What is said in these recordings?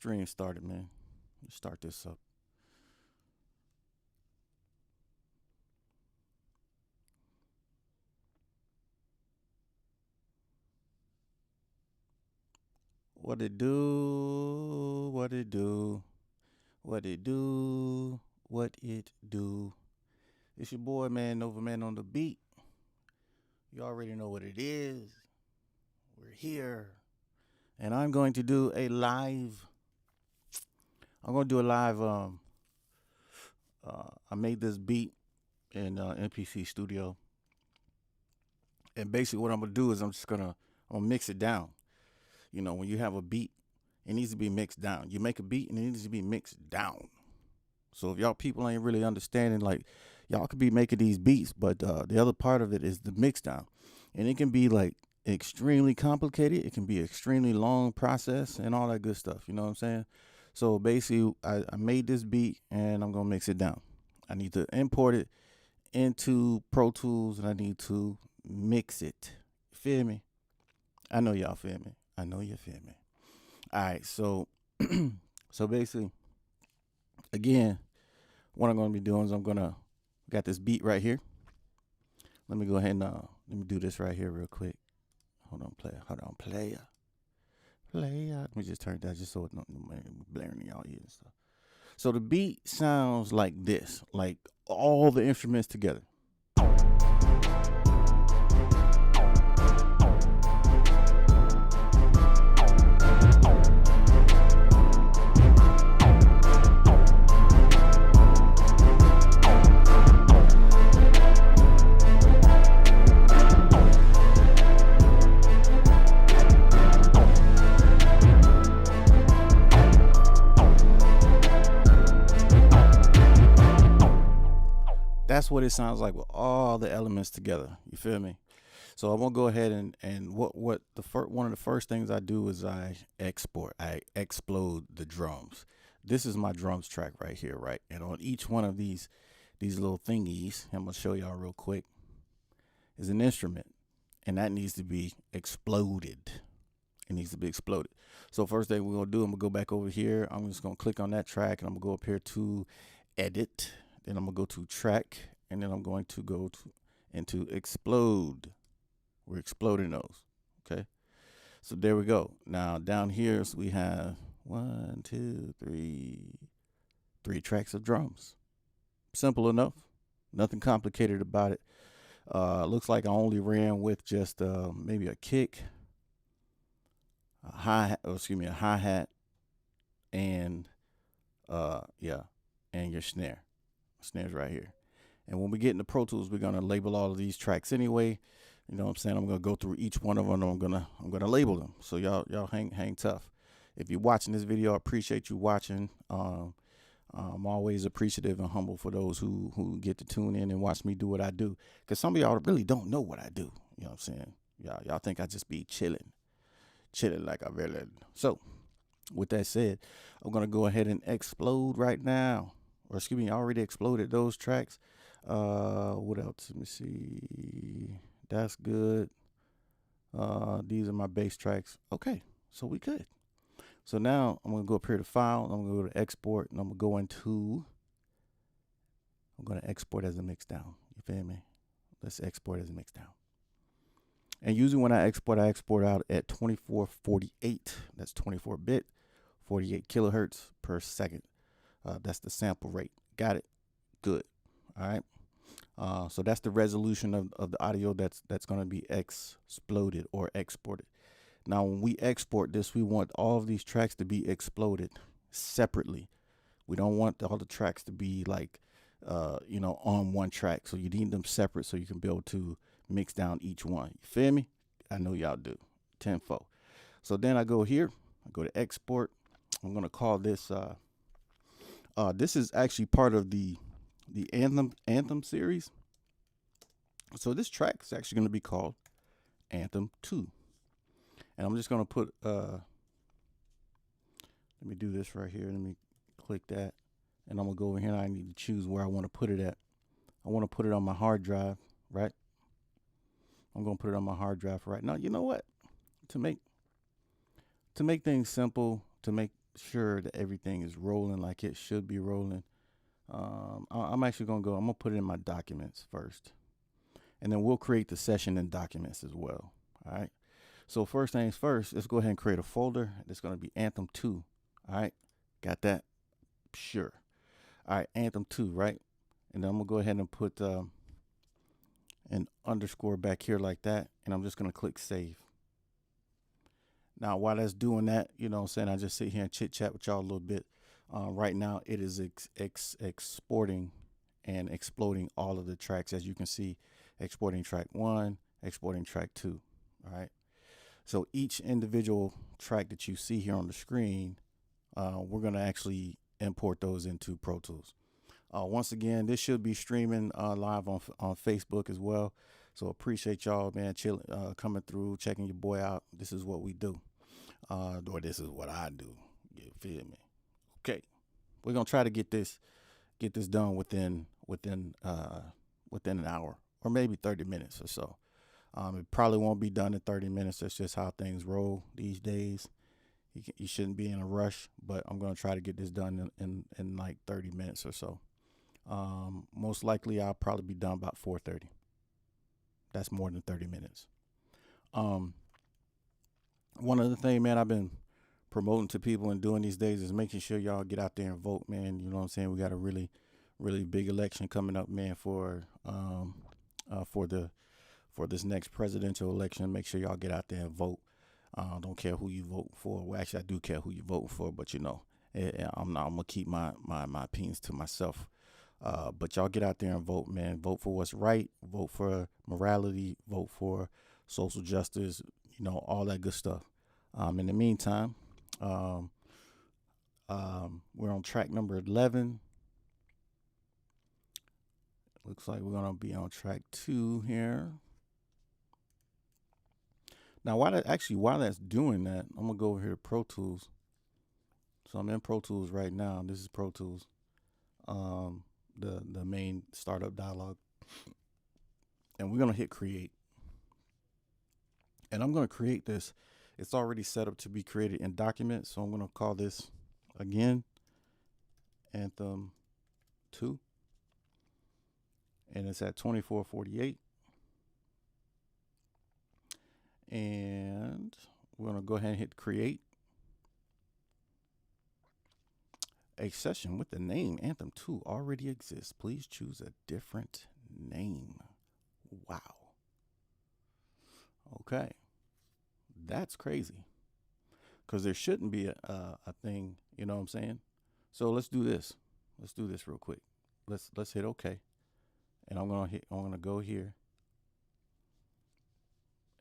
Stream started, man. Let's start this up. What it do? What it do? What it do? What it do? It's your boy, man, NOVAMAN on the beat. You already know what it is. We're here. And I'm going to do a live. I'm going to do a live. I made this beat in NPC Studio. And basically what I'm going to do is I'm going to mix it down. You know, when you have a beat, it needs to be mixed down. You make a beat and it needs to be mixed down. So if y'all people ain't really understanding, like, y'all could be making these beats, but the other part of it is the mix down. And it can be like extremely complicated. It can be extremely long process and all that good stuff. You know what I'm saying? So basically I made this beat and I'm going to mix it down. I need to import it into Pro Tools and I need to mix it. Feel me? I know y'all feel me. I know you feel me. All right, so so basically, again, what I'm going to be doing is got this beat right here. Let me go ahead and let me do this right here real quick. Hold on, player. Let me just turn it down just so it's not blaring in y'all ears and stuff. So the beat sounds like this, like all the instruments together. That's what it sounds like with all the elements together. You feel me? So I'm gonna go ahead and one of the first things I do is I explode the drums. This is my drums track right here, right? And on each one of these little thingies, I'm gonna show y'all real quick, is an instrument, and that needs to be exploded. It needs to be exploded. So first thing we're gonna do, I'm gonna go back over here. I'm just gonna click on that track, and I'm gonna go up here to edit. Then I'm gonna go to track, and then I'm going to go into explode. We're exploding those. Okay. So there we go. Now down here, so we have 1, 2, 3 tracks of drums. Simple enough. Nothing complicated about it. Looks like I only ran with just maybe a kick, a hi-hat, and and your snare. Snares right here. And when we get into Pro Tools, we're gonna label all of these tracks anyway. You know what I'm saying? I'm gonna go through each one of them. I'm gonna label them. So y'all hang tough. If you're watching this video, I appreciate you watching. I'm always appreciative and humble for those who get to tune in and watch me do what I do. Cause some of y'all really don't know what I do. You know what I'm saying? Y'all think I just be chilling like I really. So with that said, I'm gonna go ahead and explode right now. Or excuse me, I already exploded those tracks. What else? Let me see. That's good. These are my bass tracks. Okay, so we good. So now I'm gonna go up here to file. I'm gonna go to export, and I'm gonna export as a mix down. You feel me? Let's export as a mix down. And usually when I export out at 2448. That's 24-bit, 48 kilohertz per second. That's the sample rate. Got it? Good. All right. So that's the resolution of the audio that's going to be exploded or exported. Now, when we export this, we want all of these tracks to be exploded separately. We don't want all the tracks to be like, on one track. So you need them separate so you can be able to mix down each one. You feel me? I know y'all do. Tenfold. So then I go here. I go to export. I'm going to call this... this is actually part of the Anthem series. So this track is actually going to be called Anthem 2. And I'm just going to put, let me do this right here. Let me click that. And I'm going to go over here and I need to choose where I want to put it at. I want to put it on my hard drive, right? I'm going to put it on my hard drive right now. You know what? To make things simple, to make sure that everything is rolling like it should be rolling. I'm actually gonna go. I'm gonna put it in my documents first, and then we'll create the session in documents as well. All right. So first things first, let's go ahead and create a folder. It's gonna be Anthem 2. All right. Got that? Sure. All right. Anthem 2, right? And then I'm gonna go ahead and put an underscore back here like that, and I'm just gonna click save. Now, while that's doing that, you know what I'm saying, I just sit here and chit chat with y'all a little bit. Right now, it is exporting and exploding all of the tracks. As you can see, exporting track 1, exporting track 2. All right. So each individual track that you see here on the screen, we're going to actually import those into Pro Tools. Once again, this should be streaming live on Facebook as well. So appreciate y'all, man, coming through, checking your boy out. This is what we do. Or this is what I do. You feel me? Okay, we're gonna try to get this done within an hour or maybe 30 minutes or so. It probably won't be done in 30 minutes. That's just how things roll these days. You shouldn't be in a rush, but I'm gonna try to get this done in like 30 minutes or so. Most likely I'll probably be done about 4:30. That's more than 30 minutes. One other thing, man, I've been promoting to people and doing these days is making sure y'all get out there and vote, man. You know what I'm saying? We got a really, really big election coming up, man, for this next presidential election. Make sure y'all get out there and vote. Don't care who you vote for. Well, actually, I do care who you vote for, but you know, I'm gonna keep my opinions to myself. But y'all get out there and vote, man. Vote for what's right. Vote for morality. Vote for social justice. You know, all that good stuff. In the meantime, we're on track number 11. Looks like we're gonna be on track 2 here. Now, while that's doing that, I'm gonna go over here to Pro Tools. So I'm in Pro Tools right now. This is Pro Tools, the main startup dialog, and we're gonna hit create. And I'm gonna create this. It's already set up to be created in documents, so I'm gonna call this again Anthem 2, and it's at 2448. And we're gonna go ahead and hit create. A session with the name Anthem 2 already exists. Please choose a different name. Wow. Okay. That's crazy. Because there shouldn't be a thing, you know what I'm saying? So let's do this. Let's do this real quick. Let's hit OK. And I'm gonna go here.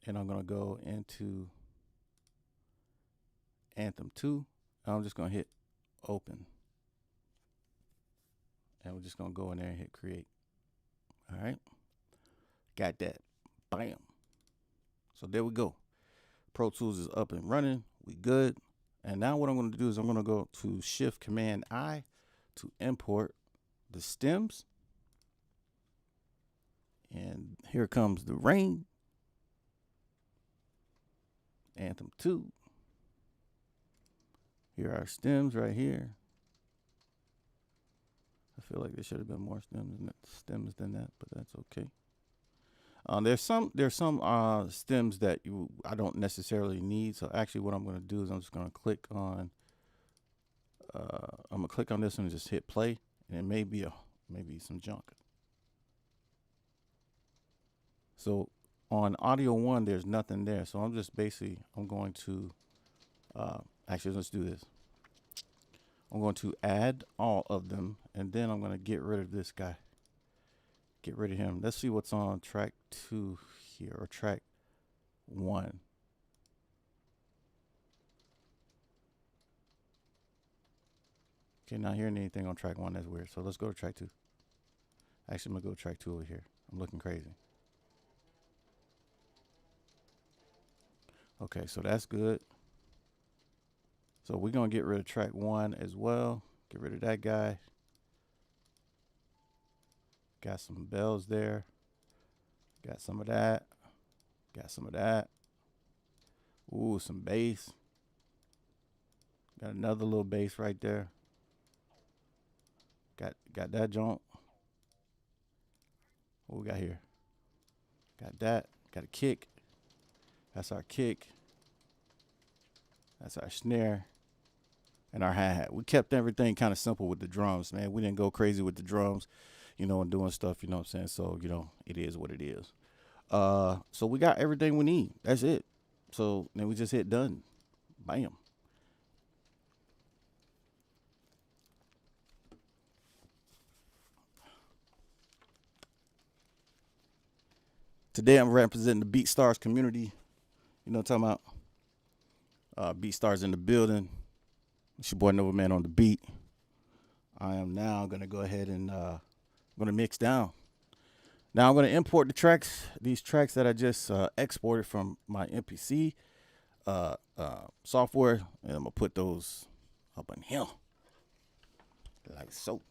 And I'm gonna go into Anthem 2. And I'm just gonna hit open. And we're just gonna go in there and hit create. All right. Got that. Bam. So there we go. Pro Tools is up and running. We good. And now what I'm going to do is I'm going to go to Shift Command I to import the stems. And here comes the rain. Anthem 2. Here are our stems right here. I feel like there should have been more stems than that, but that's okay. There's some stems that I don't necessarily need. So actually, what I'm going to do is I'm just going to click on. I'm gonna click on this one and just hit play, and it may be some junk. So on audio 1, there's nothing there. So I'm just I'm going to actually let's do this. I'm going to add all of them, and then I'm going to get rid of this guy. Get rid of him. Let's see what's on track 2 here, or track 1. Okay, not hearing anything on track 1. That's weird. So let's go to track 2. Actually, I'm going to go to track 2 over here. I'm looking crazy. Okay, so that's good. So we're going to get rid of track 1 as well. Get rid of that guy. Got some bells there. Got some of that. Got some of that. Ooh, some bass. Got another little bass right there. Got that joint. What we got here? Got that. Got a kick. That's our kick. That's our snare. And our hi-hat. We kept everything kind of simple with the drums, man. We didn't go crazy with the drums, and doing stuff, you know what I'm saying? So, it is what it is. So we got everything we need. That's it. So then we just hit done. Bam. Today I'm representing the BeatStars community. You know what I'm talking about? BeatStars in the building. It's your boy NOVAMAN on the beat. I am now going to go ahead and going to mix down. Now I'm going to import the tracks, these tracks that I just exported from my MPC software, and I'm going to put those up in here, like so.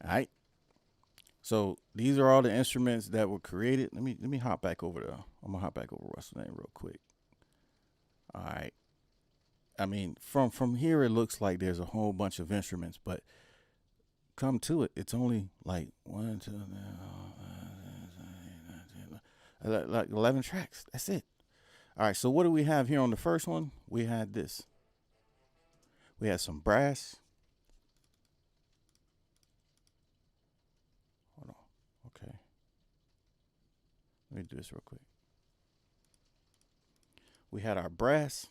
All right. So these are all the instruments that were created. Let me hop back over there. I'm going to hop back over Russell's name real quick. All right. I mean, from here, it looks like there's a whole bunch of instruments, but come to it, it's only like 1, 2, like 11 tracks. That's it. All right, so what do we have here on the first one? We had this. We had some brass. Hold on. Okay. Let me do this real quick. We had our brass.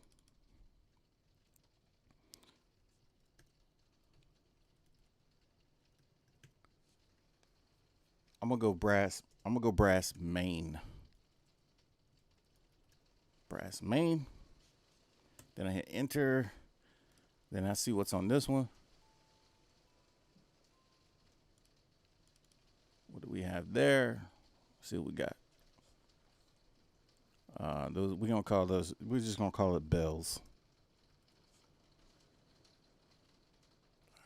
I'm gonna go brass main. Brass main. Then I hit enter. Then I see what's on this one. What do we have there? Let's see what we got. Those we're just gonna call it bells.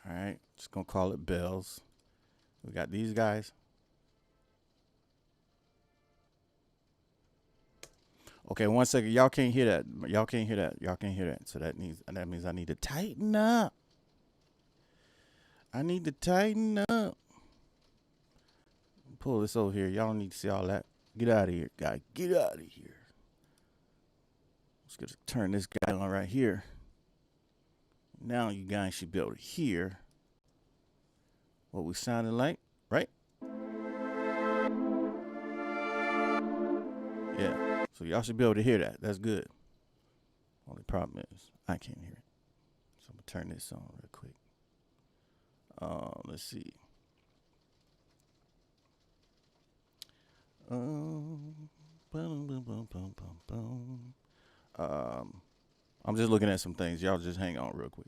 All right, just gonna call it bells. We got these guys. Okay, 1 second. Y'all can't hear that. Y'all can't hear that. So that means I need to tighten up. Pull this over here. Y'all don't need to see all that. Get out of here, guy. Get out of here. Let's get to turn this guy on right here. Now you guys should be able to hear what we sounded like, right? Yeah. So y'all should be able to hear that. That's good. Only problem is I can't hear it. So I'm gonna turn this on real quick. Let's see. I'm just looking at some things. Y'all just hang on real quick.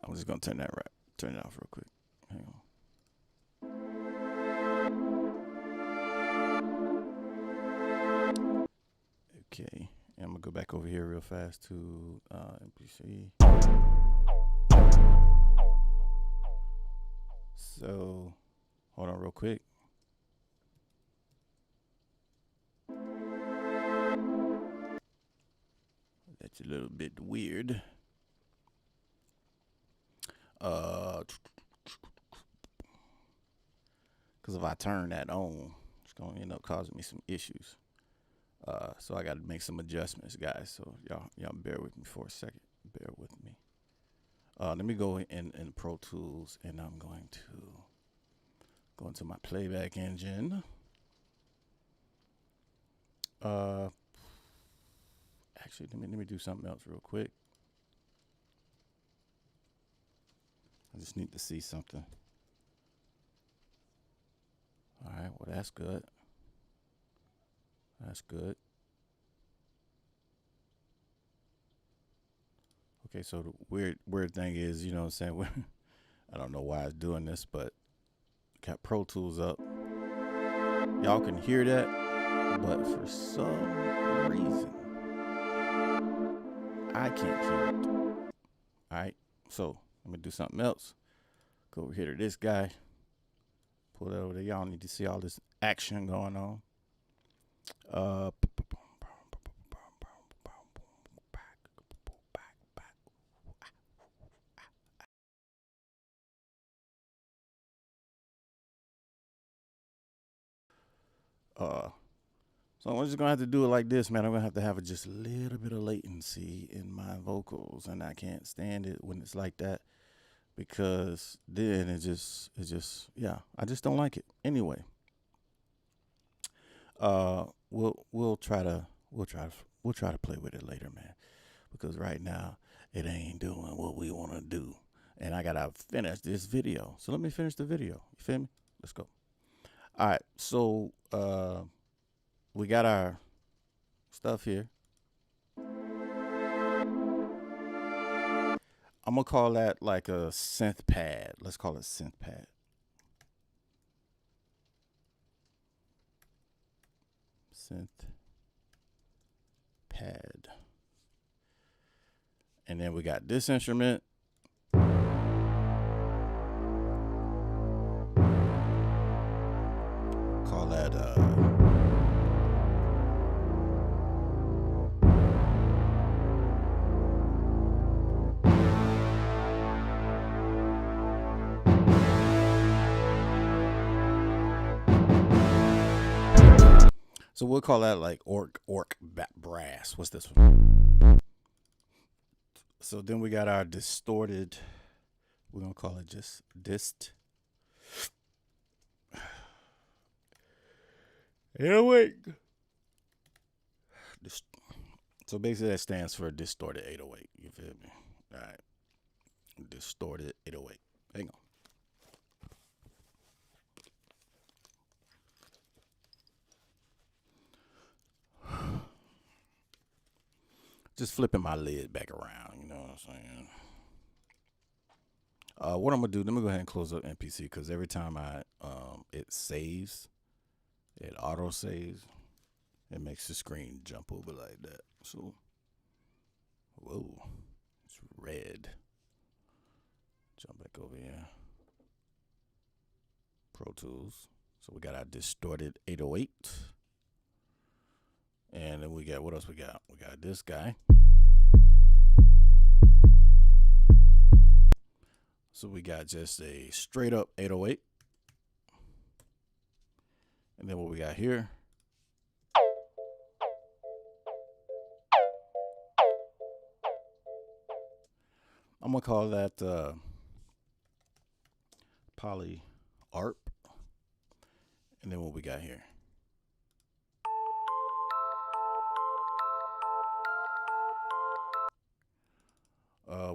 I'm just gonna turn it off real quick. Hang on. Okay, and I'm gonna go back over here real fast to MPC. So, hold on real quick. That's a little bit weird. Because if I turn that on, it's gonna end up causing me some issues. So I got to make some adjustments, guys. So y'all bear with me for a second. Bear with me. Let me go in Pro Tools, and I'm going to go into my playback engine. Actually, let me do something else real quick. I just need to see something. All right, well, that's good. That's good. Okay, so the weird thing is, you know what I'm saying? I don't know why it's doing this, but got Pro Tools up. Y'all can hear that, but for some reason, I can't hear it. All right, so Let me do something else. Go over here to this guy. Pull that over there. Y'all need to see all this action going on. Uh, so I'm just gonna have to do it like this, man. I'm gonna have to have just a little bit of latency in my vocals, and I can't stand it when it's like that because then yeah, I just don't like it. Anyway, we'll try to play with it later, man, because right now it ain't doing what we want to do, and I gotta finish this video. So let me finish the video. You feel me? Let's go. All right, so we got our stuff here. I'm gonna call that like a synth pad. Let's call it synth pad. Synth pad. And then we got this instrument. Call that so we'll call that like orc brass. What's this one? So then we got our distorted. We're gonna call it just dist. Yeah, wait. So basically that stands for distorted 808. You feel me? All right. Distorted 808. Hang on. Just flipping my lid back around, you know what I'm saying? What I'm gonna do? Let me go ahead and close up MPC because every time it saves, it auto saves, it makes the screen jump over like that. So, whoa, it's red. Jump back over here. Pro Tools. So we got our distorted 808. And then we got, what else we got? We got this guy. So we got just a straight up 808. And then what we got here. I'm going to call that poly ARP. And then what we got here.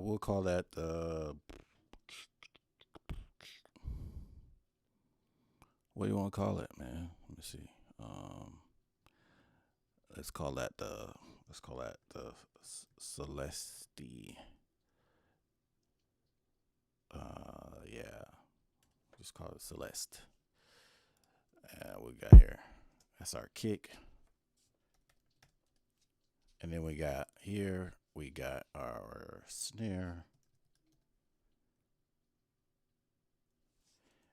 We'll call that what do you want to call it, man? Let me see. Let's call that the Celeste. Yeah. Just call it Celeste. And we got here. That's our kick. And then we got here, we got our snare.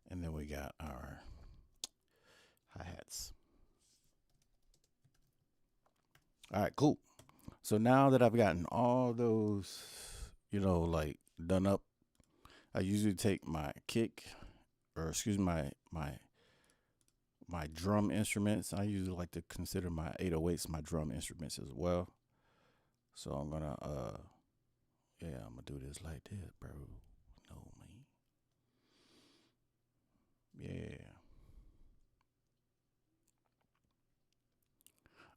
And then we got our hi-hats. All right, cool. So now that I've gotten all those, like done up, I usually take my kick, or excuse me, my drum instruments. I usually like to consider my 808s my drum instruments as well. So I'm gonna I'm gonna do this like this, bro. Know me. Yeah.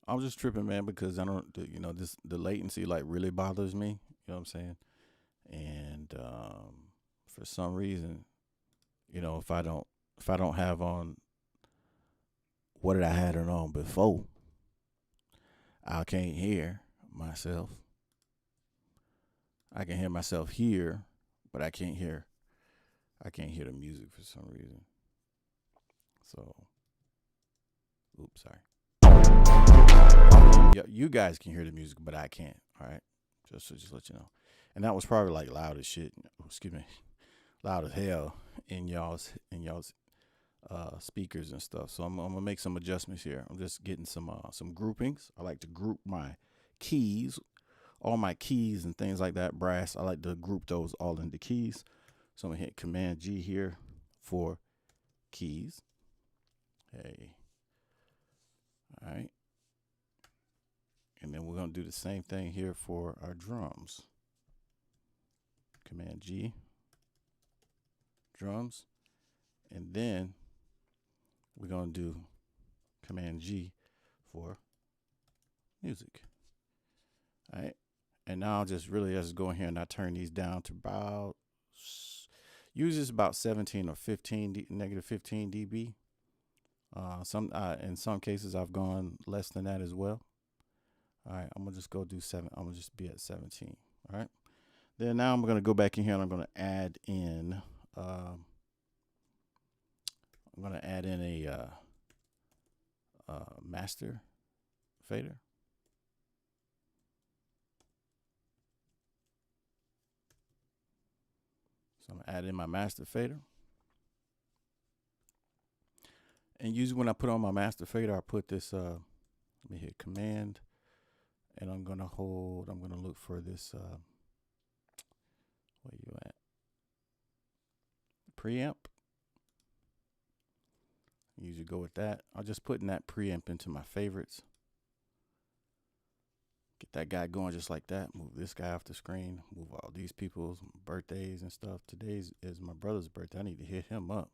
I'm just tripping, man, because I don't, the latency like really bothers me. You know what I'm saying? And for some reason, if I don't have on what did I had it on before, I can't hear myself. I can hear myself here, but I can't hear the music for some reason. So, oops, sorry. You guys can hear the music, but I can't. All right, just let you know. and that was probably like loud as shit. Excuse me, loud as hell in y'all's speakers and stuff. So I'm gonna make some adjustments here. I'm just getting some groupings. I like to group my keys, all my keys and things like that. Brass. I like to group those all into keys. So I'm gonna hit Command G here for keys. Hey. All right. And then we're gonna do the same thing here for our drums. Command G, drums, and then we're gonna do Command G for music. All right, and now I'll just go in here and I turn these down to about, usually it's about 17 or 15, negative 15 dB. In some cases I've gone less than that as well. All right, I'm gonna just go do 7. I'm gonna just be at 17. All right. Then now I'm gonna go back in here and I'm gonna add in. I'm gonna add in a master fader. So I'm gonna add in my master fader. And usually when I put on my master fader, I put this. Let me hit Command. And I'm gonna look for this, where you at? Preamp. Usually go with that. I'll just put in that preamp into my favorites. Get that guy going just like that. Move this guy off the screen. Move all these people's birthdays and stuff. Today's is my brother's birthday. I need to hit him up.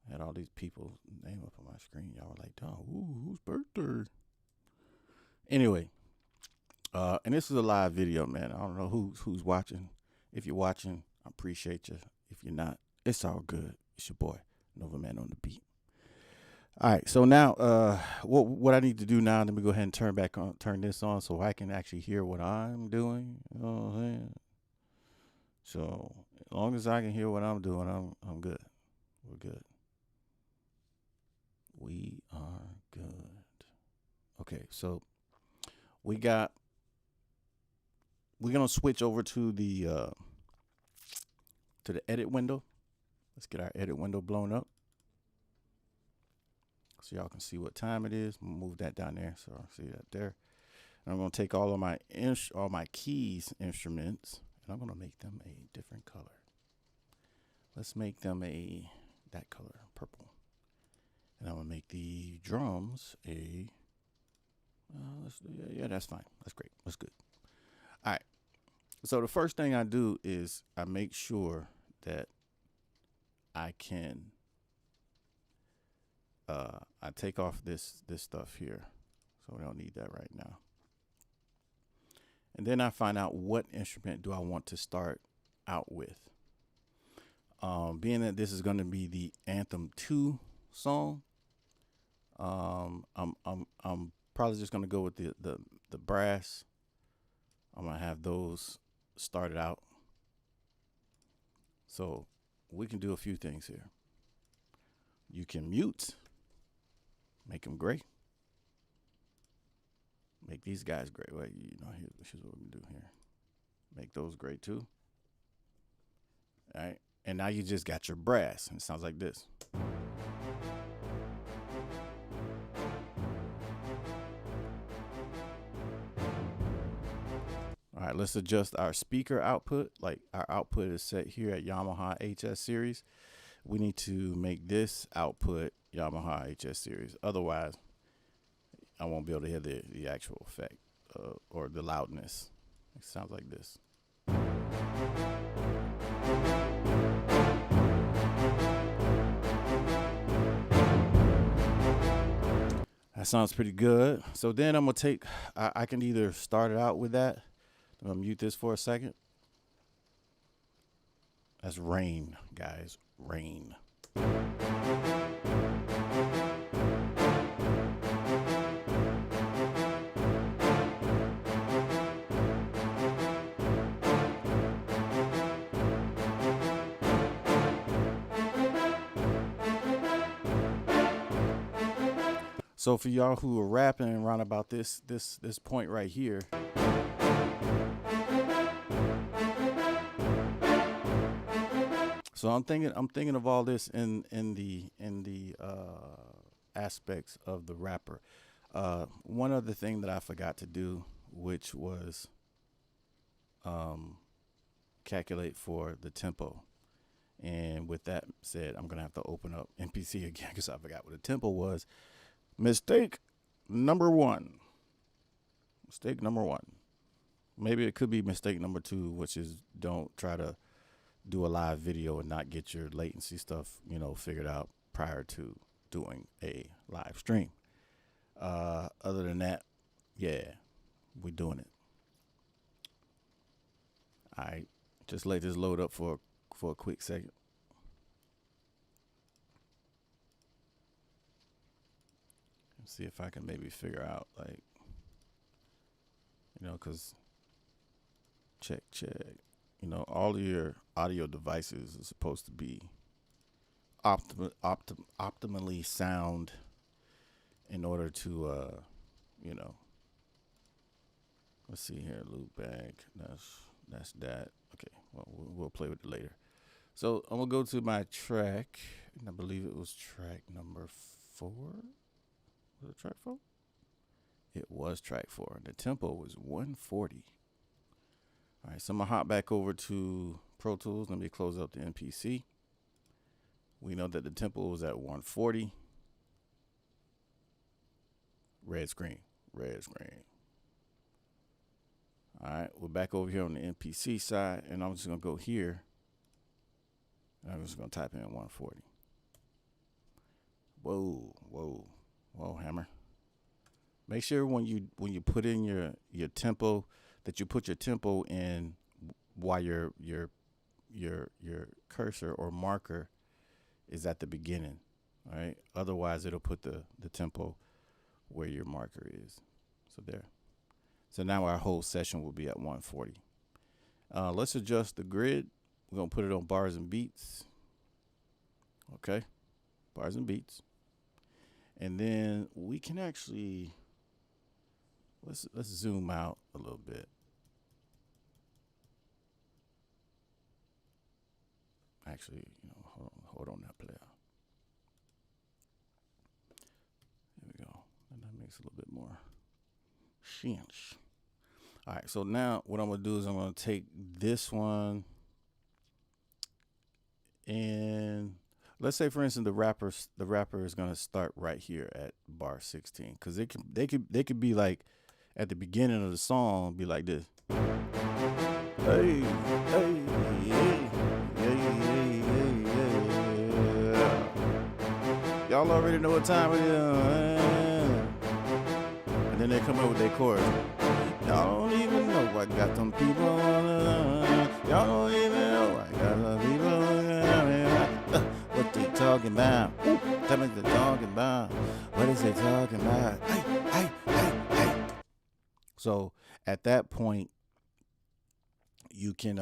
I had all these people's name up on my screen. Y'all were like, "Dog, whose birthday?" Anyway, and this is a live video, man. I don't know who's watching. If you're watching, I appreciate you. If you're not, it's all good. It's your boy, NOVAMAN on the beat. All right, so now, what I need to do now? Let me go ahead and turn this on so I can actually hear what I'm doing. You know what I'm saying? So as long as I can hear what I'm doing, I'm good. We're good. We are good. Okay, so we're gonna switch over to the edit window. Let's get our edit window blown up so y'all can see what time it is. I'm gonna move that down there so I see that there. And I'm gonna take all of my keys instruments and I'm gonna make them a different color. Let's make them that color, purple. And I'm gonna make the drums a. Yeah, that's fine. That's great. That's good. All right. So the first thing I do is I make sure that I can. I take off this stuff here, so we don't need that right now. And then I find out what instrument do I want to start out with. Being that this is going to be the Anthem 2 song, I'm probably just gonna go with the brass. I'm gonna have those started out. So we can do a few things here. You can mute, make them gray. Make these guys gray. Well, here's what we do here. Make those gray too. All right, and now you just got your brass, and it sounds like this. All right, let's adjust our speaker output. Like our output is set here at Yamaha HS series. We need to make this output Yamaha HS series. Otherwise, I won't be able to hear the actual effect or the loudness. It sounds like this. That sounds pretty good. So then I'm gonna take, I can either start it out with that. I'm gonna mute this for a second. That's rain, guys, rain. So for y'all who are rapping around about this point right here, So I'm thinking of all this in the aspects of the rapper. One other thing that I forgot to do, which was um, calculate for the tempo. And with that said, I'm gonna have to open up MPC again because I forgot what the tempo was. Mistake number one. Mistake number one. Maybe it could be mistake number two, which is don't try to do a live video and not get your latency stuff, figured out prior to doing a live stream. Other than that, yeah, we're doing it. All right, just let this load up for a quick second. See if I can maybe figure out, like, because check. All of your audio devices are supposed to be optimally sound in order to, let's see here, loop back. That's that. Okay, well, we'll play with it later. So I'm gonna go to my track, and I believe it was track number 4. Was it track 4? It was track 4. The tempo was 140. All right, so I'm gonna hop back over to Pro Tools. Let me close up the MPC. We know that the tempo was at 140. Red screen. All right, we're back over here on the MPC side, and I'm just gonna go here. And I'm just gonna type in 140. Whoa, hammer. Make sure when you put in your tempo that you put your tempo in while your cursor or marker is at the beginning. All right. Otherwise, it'll put the tempo where your marker is. So there. So now our whole session will be at 140. Let's adjust the grid. We're gonna put it on bars and beats. Okay, bars and beats. And then we can actually let's zoom out a little bit. Actually, hold on that player. There we go. And that makes it a little bit more sense. All right, so now what I'm gonna do is I'm gonna take this one, and let's say, for instance, the rapper is gonna start right here at bar 16, because they could be like at the beginning of the song, be like this. Hey, hey, hey, hey, yeah. Y'all already know what time it is. And then they come up with their chorus. Y'all don't even know I got them people. Y'all don't even know I got them people. What they talking about? Tell me what they talking about. What is they talking about? Hey. So at that point, you can,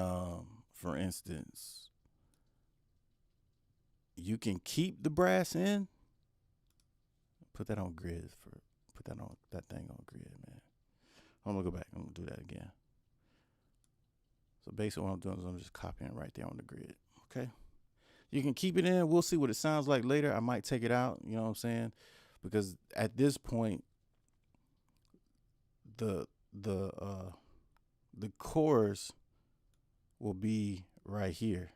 for instance, you can keep the brass in. Put that on grid put that thing on grid, man. I'm gonna go back. I'm gonna do that again. So basically what I'm doing is I'm just copying right there on the grid. Okay. You can keep it in. We'll see what it sounds like later. I might take it out, you know what I'm saying? Because at this point, the chorus will be right here.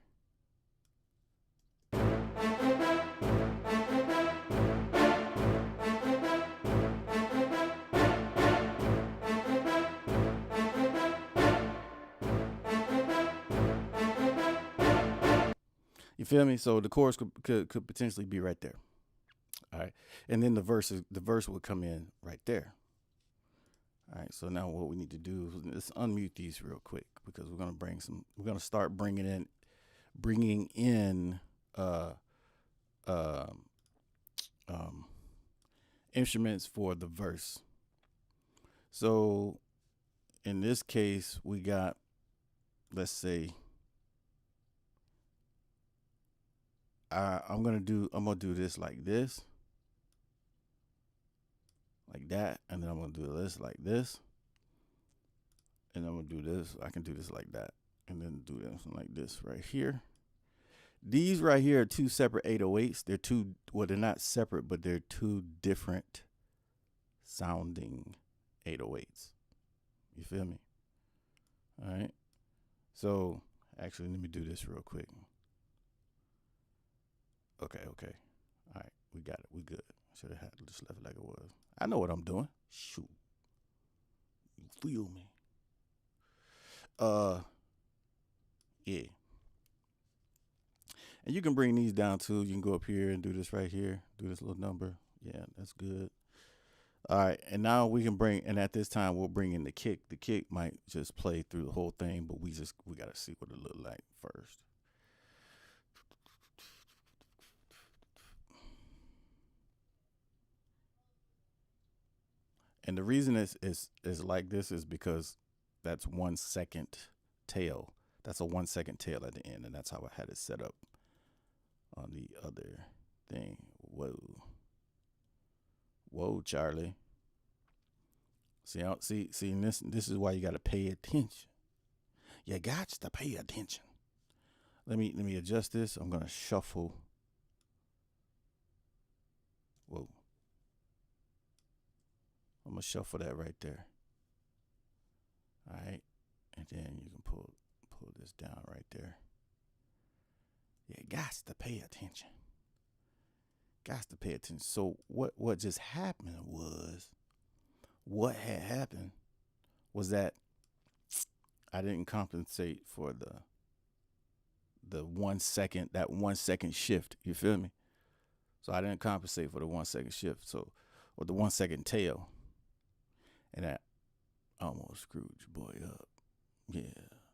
You feel me? So the chorus could potentially be right there. All right. And then the verse would come in right there. All right. So now what we need to do is let's unmute these real quick, because we're gonna start bringing in instruments for the verse. So in this case, we got, let's say, I'm gonna do this like this, like that, and then I'm gonna do this like this, and I'm gonna do this. I can do this like that, and then do this like this right here, These right here are two separate 808s. They're two, well, they're not separate, but they're two different sounding 808s. You feel me? All right. So, actually, let me do this real quick. Okay. All right. We got it. We good. Should have just left it like it was. I know what I'm doing. Shoot. You feel me? Yeah. And you can bring these down too. You can go up here and do this right here. Do this little number. Yeah, that's good. All right, and now we can bring, and at this time we'll bring in the kick. The kick might just play through the whole thing, but we gotta see what it look like first. And the reason is like this is because that's 1 second tail. That's a 1 second tail at the end, and that's how I had it set up on the other thing. Whoa, Charlie. See, and this is why you gotta pay attention. You got to pay attention. Let me adjust this. I'm gonna shuffle. Whoa. I'm gonna shuffle that right there. All right, and then you can pull this down right there. You got to pay attention. Got to pay attention. So what just happened was, what had happened was that I didn't compensate for the 1 second, that 1 second shift. You feel me? So I didn't compensate for the 1 second shift. So, or the 1 second tail. And that almost screwed your boy up. Yeah,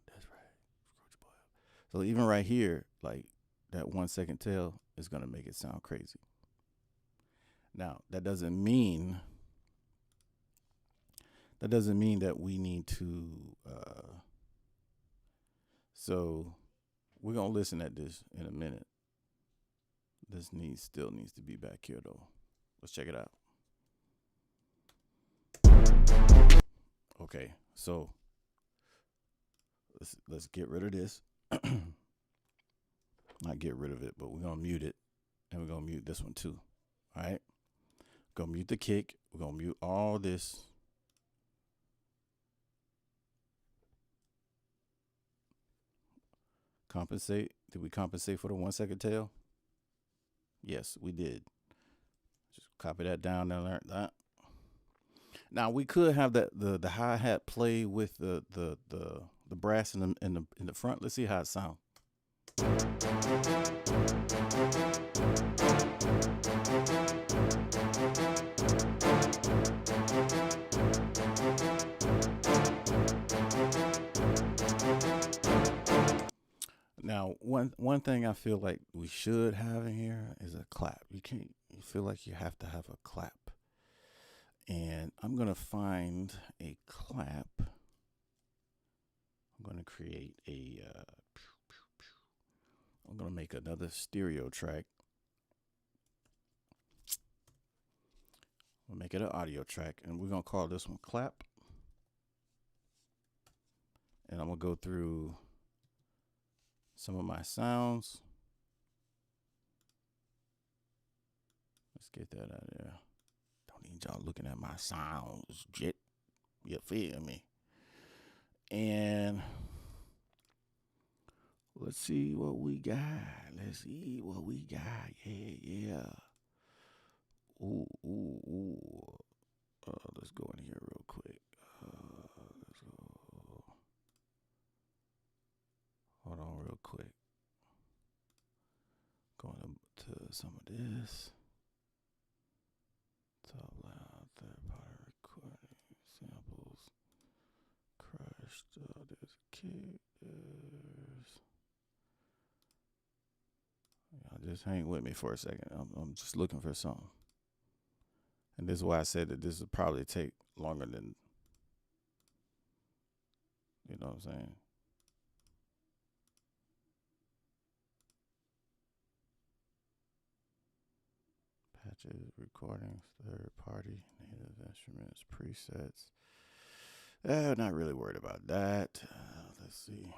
that's right. Screwed your boy up. So even right here, like that 1 second tail is gonna make it sound crazy. Now, that doesn't mean that we need to so we're gonna listen at this in a minute. This still needs to be back here though. Let's check it out. Okay, so let's get rid of this. Not get rid of it, but we're gonna mute it, and we're gonna mute this one too. All right, gonna mute the kick. We're gonna mute all this. Compensate. Did we compensate for the 1 second tail? Yes, we did. Just copy that down and learn that. Now we could have the hi hat play with the brass in the front. Let's see how it sounds. Now, one thing I feel like we should have in here is a clap. You feel like you have to have a clap. And I'm going to find a clap. I'm going to create I'm going to make another stereo track. We'll make it an audio track, and we're going to call this one clap. And I'm going to go through some of my sounds. Let's get that out of there. Don't need y'all looking at my sounds, Jit. You feel me? And let's see what we got. Yeah. Ooh. Let's go in here real quick. Let's go. Hold on real quick. Going to some of this. Top loud, third party recording, samples, crushed. There's a kick. Y'all just hang with me for a second. I'm just looking for something. And this is why I said that this would probably take longer than, you know what I'm saying? Patches, recordings, third party, native instruments, presets. Not really worried about that. Let's see.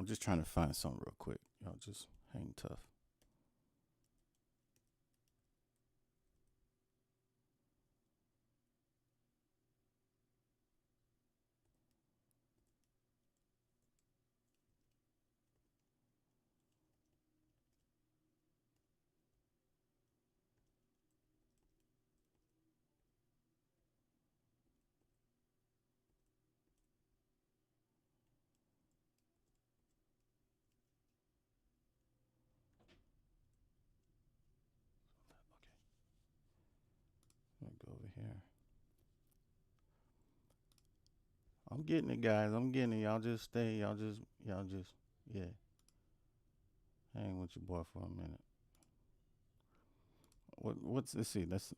I'm just trying to find something real quick. Y'all just hang tough. Okay, let me go over here. I'm getting it, guys. I'm getting it. Y'all just stay. Y'all just, yeah. Hang with your boy for a minute. What's let's see. That's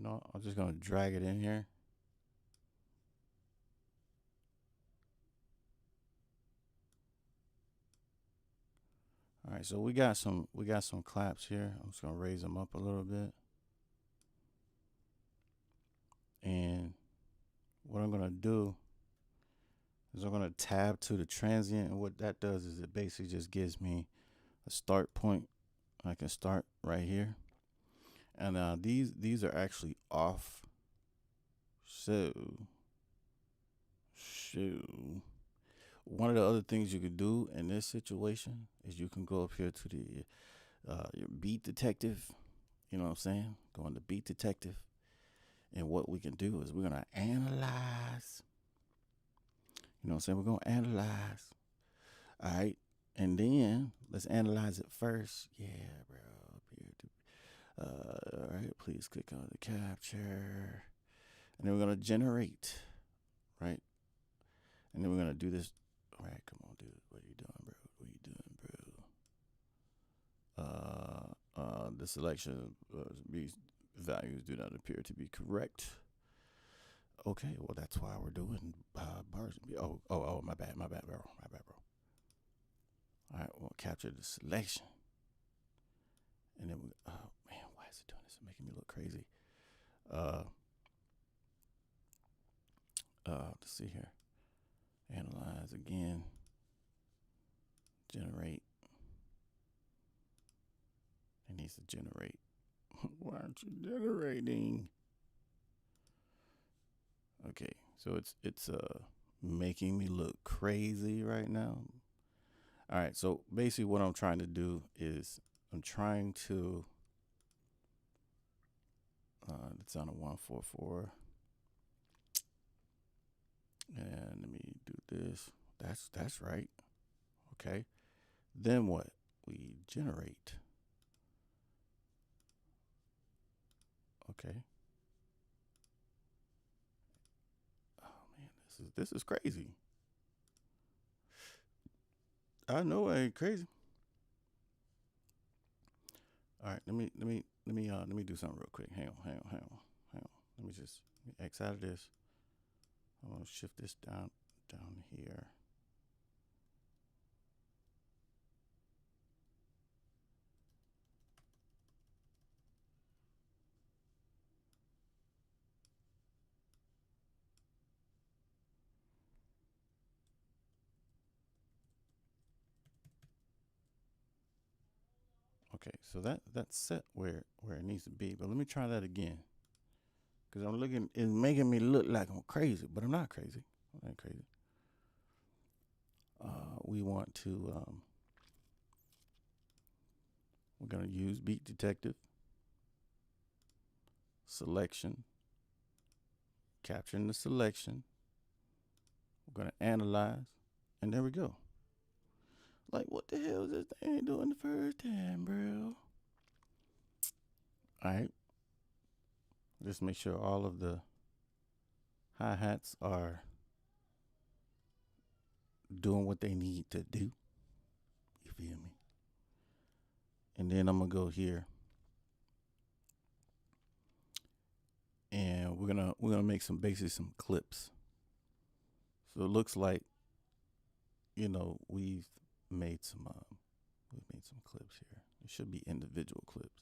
I'm just gonna drag it in here. All right, so we got some claps here. I'm just gonna raise them up a little bit, and what I'm gonna do is I'm gonna tab to the transient, and what that does is it basically just gives me a start point. I can start right here, and these are actually off. So, so one of the other things you could do in this situation is you can go up here to the your beat detective. You know what I'm saying? Go into beat detective, and what we can do is we're gonna analyze. You know what I'm saying? We're gonna analyze. All right, and then let's analyze it first. Yeah, bro. All right, please click on the capture, and then we're gonna generate, right? And then we're gonna do this. All right, come on, dude. What are you doing, bro? What are you doing, bro? The selection these values do not appear to be correct. Okay, well that's why we're doing bars. Oh, my bad, bro. My bad, bro. All right, we'll capture the selection, and then oh man, why is it doing this? It's making me look crazy. Uh, let's see here. Analyze again. Generate. It needs to generate. Why aren't you generating? Okay, so it's making me look crazy right now. All right, so basically what I'm trying to do is I'm trying to it's on a 144, and let me do this. That's right. Okay, then what? We generate. Okay. Oh man, this is crazy. I know I ain't crazy. All right, let me do something real quick. Hang on. Let me X out of this. I'm gonna shift this down here. Okay, so that's set where it needs to be. But let me try that again, because I'm looking. It's making me look like I'm crazy, but I'm not crazy. I ain't crazy. We want to. We're gonna use Beat Detective selection, capturing the selection. We're gonna analyze, and there we go. Like, what the hell is this thing doing the first time, bro? All right. Just make sure all of the hi-hats are doing what they need to do. You feel me? And then I'm gonna go here, and we're gonna make some clips. So it looks like made some we've made some clips here. It should be individual clips.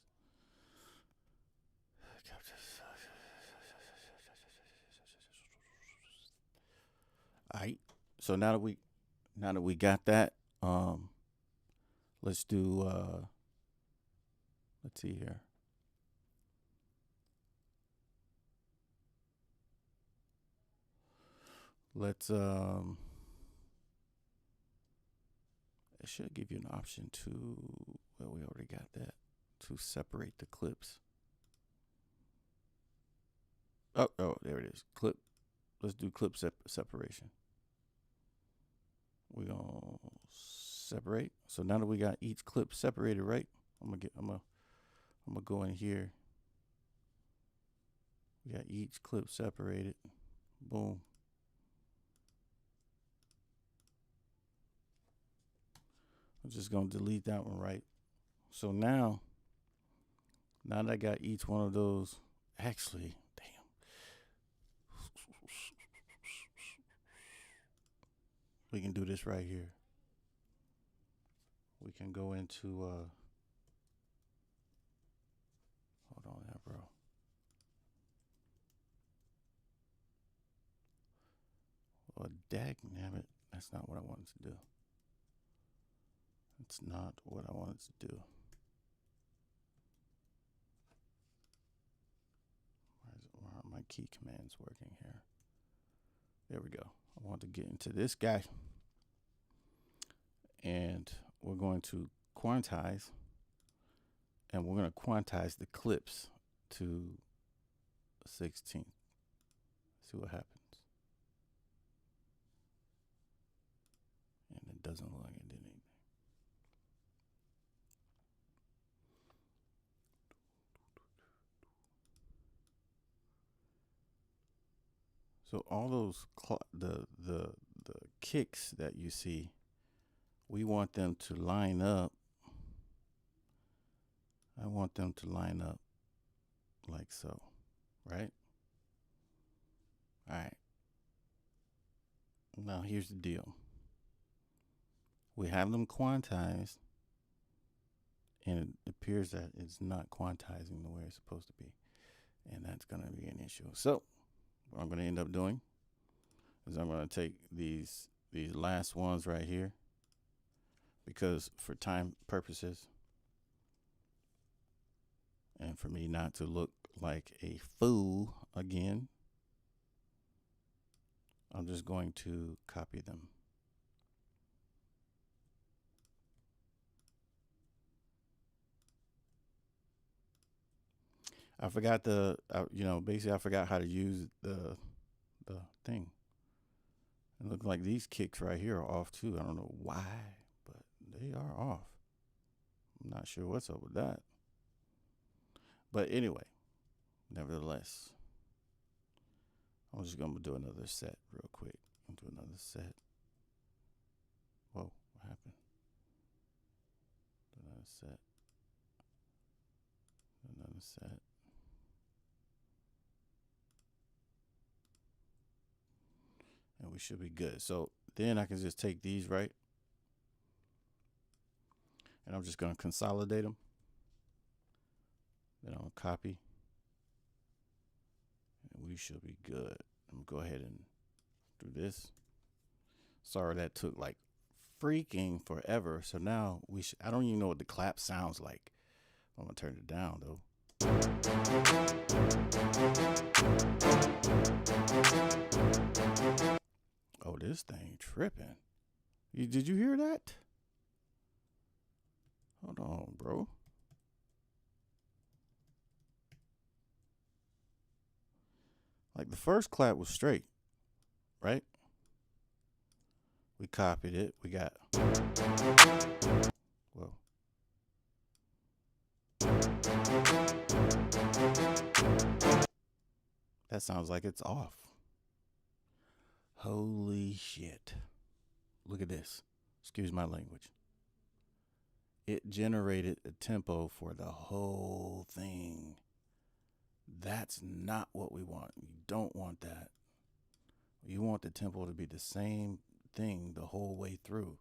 So now that we got that, um, let's do let's see here. Let's it should give you an option to, well, we already got that, to separate the clips. Oh, there it is. Clip. Let's do clip separation. We're gonna separate. So now that we got each clip separated, right? I'm gonna go in here. We got each clip separated. Boom. I'm just gonna delete that one, right? So now that I got each one of those, actually, damn. We can do this right here. We can go into hold on there, bro. Well, dagnabbit, that's not what I wanted to do. It's not what I wanted to do. Why are my key commands working here? There we go. I want to get into this guy. And we're going to quantize. And we're going to quantize the clips to 16. See what happens. And it doesn't look like it did anything. So all those the kicks that you see, we want them to line up. I want them to line up like so, right? All right. Now here's the deal. We have them quantized, and it appears that it's not quantizing the way it's supposed to be, and that's going to be an issue. So what I'm going to end up doing is I'm going to take these last ones right here, because for time purposes and for me not to look like a fool again, I'm just going to copy them. I forgot basically I forgot how to use the thing. It looks like these kicks right here are off too. I don't know why, but they are off. I'm not sure what's up with that. But anyway, nevertheless, I'm just going to do another set real quick. I'll do another set. Whoa, what happened? Do another set. Do another set. And we should be good. So then I can just take these, right? And I'm just going to consolidate them. Then I'm going to copy. And we should be good. I'm going to go ahead and do this. Sorry that took like freaking forever. So now I don't even know what the clap sounds like. I'm going to turn it down though. Oh, this thing tripping. Did you hear that? Hold on, bro. Like the first clap was straight, right? We copied it. We got, whoa. That sounds like it's off. Holy shit. Look at this. Excuse my language. It generated a tempo for the whole thing. That's not what we want. You don't want that. You want the tempo to be the same thing the whole way through.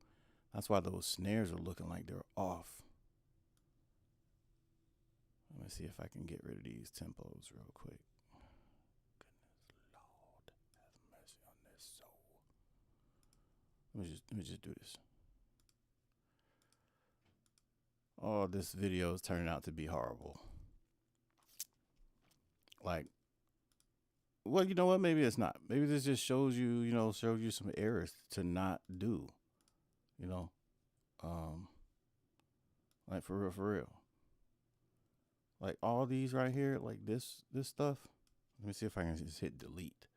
That's why those snares are looking like they're off. Let me see if I can get rid of these tempos real quick. Goodness Lord, have mercy on this soul. Let me just do this. Oh, this video is turning out to be horrible. Like, well, you know what? Maybe it's not. Maybe this just shows you, shows you some errors to not do. You know, like for real. Like all these right here, like this stuff. Let me see if I can just hit delete.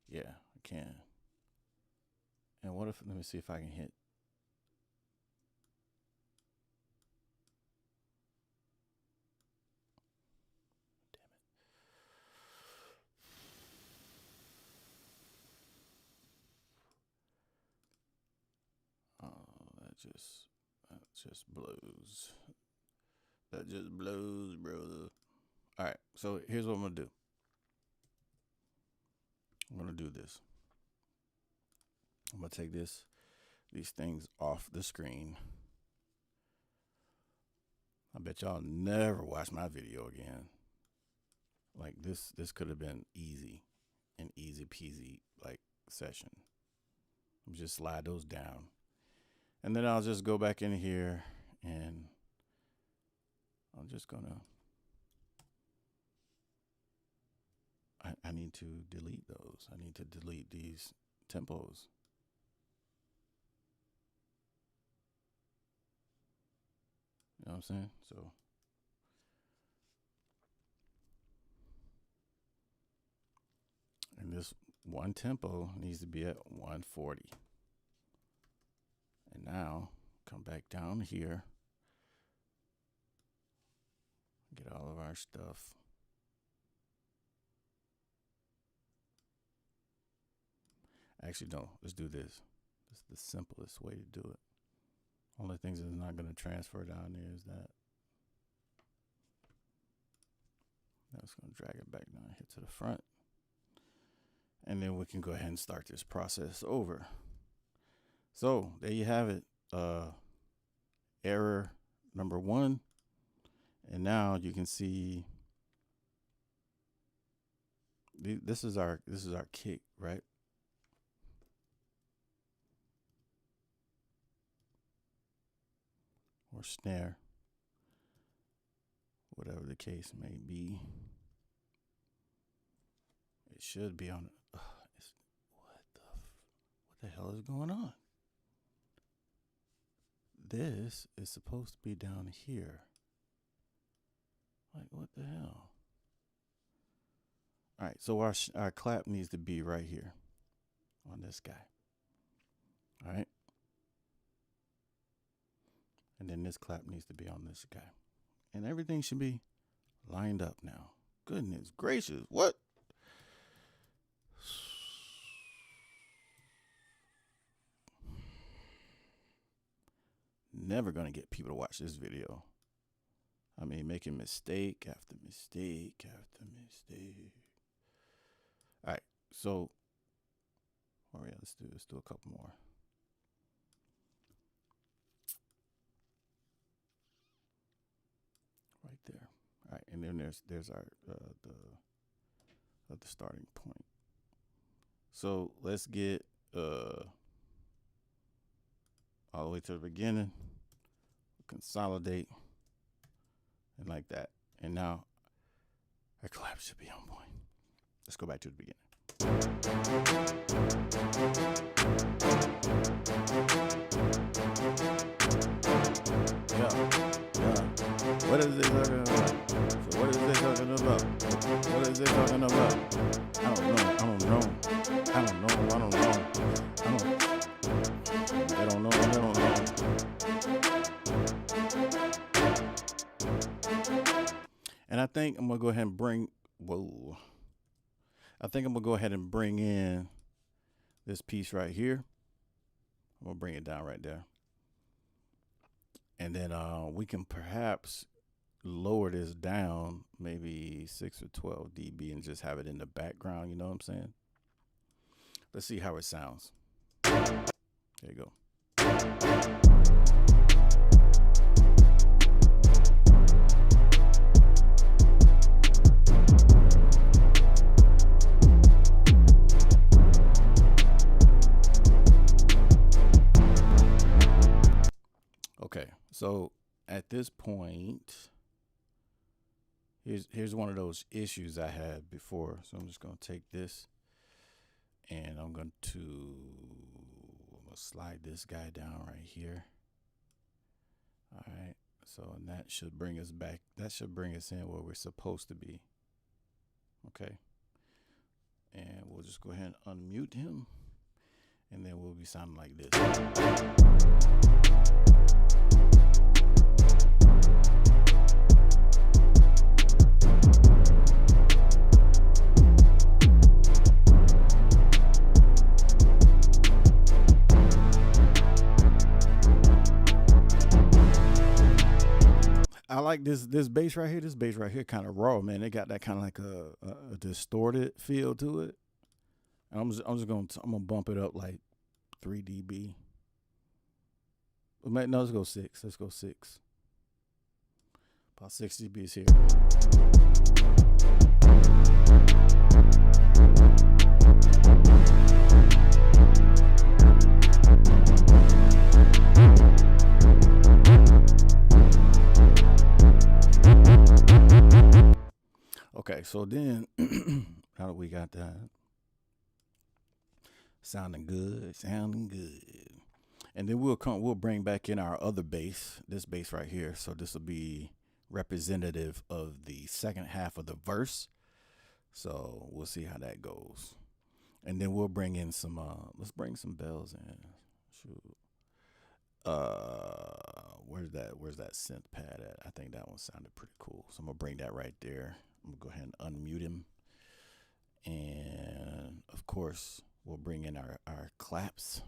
Yeah, I can. And what if? Let me see if I can hit. That just blows. That just blows, brother. All right, so here's what I'm gonna do. I'm gonna do this. I'm gonna take these things off the screen. I bet y'all never watch my video again. Like this could have been an easy peasy like session. Just slide those down. And then I'll just go back in here and I'm just gonna, I need to delete those. I need to delete these tempos. You know what I'm saying? So and this one tempo needs to be at 140. And now come back down here, get all of our stuff. Actually, no, let's do this. This is the simplest way to do it. Only things that's not going to transfer down there is that. Now it's going to drag it back down here to the front. And then we can go ahead and start this process over. So there you have it. Error number 1. And now you can see this is our kick, right? Or snare, whatever the case may be. It should be on. What the hell is going on? This is supposed to be down here. Like, what the hell? All right, so our clap needs to be right here on this guy. All right. And then this clap needs to be on this guy. And everything should be lined up now. Goodness gracious, what? Never gonna get people to watch this video. I mean, making mistake after mistake after mistake. All right, so, oh yeah, let's do a couple more. Right there. All right, and then there's our the starting point. So let's get all the way to the beginning, consolidate, and like that. And now our clap should be on point. Let's go back to the beginning. Yeah. What is this talking about? So what is this talking about? What is this talking about? I don't know. And I think I'm gonna go ahead and bring in this piece right here. I'm gonna bring it down right there. And then we can perhaps lower this down maybe 6 or 12 dB and just have it in the background. You know what I'm saying? Let's see how it sounds. There you go. at this point, here's one of those issues I had before. So I'm just gonna take this and I'm gonna slide this guy down right here. All right. So and that should bring us back. That should bring us in where we're supposed to be. Okay. And we'll just go ahead and unmute him. And then we'll be sounding like this. I like this bass right here. This bass right here kind of raw, man. It got that kind of like a distorted feel to it. And I'm gonna bump it up like 3 dB. No, let's go 6. Let's go 6. About 6 dBs here. Okay, so then now that we got that sounding good, and then we'll bring back in our other bass, this bass right here. So this will be representative of the second half of the verse. So we'll see how that goes, and then we'll bring in some. Let's bring some bells in. Shoot. Where's that synth pad at? I think that one sounded pretty cool. So I'm gonna bring that right there. I'm gonna go ahead and unmute him, and of course we'll bring in our claps.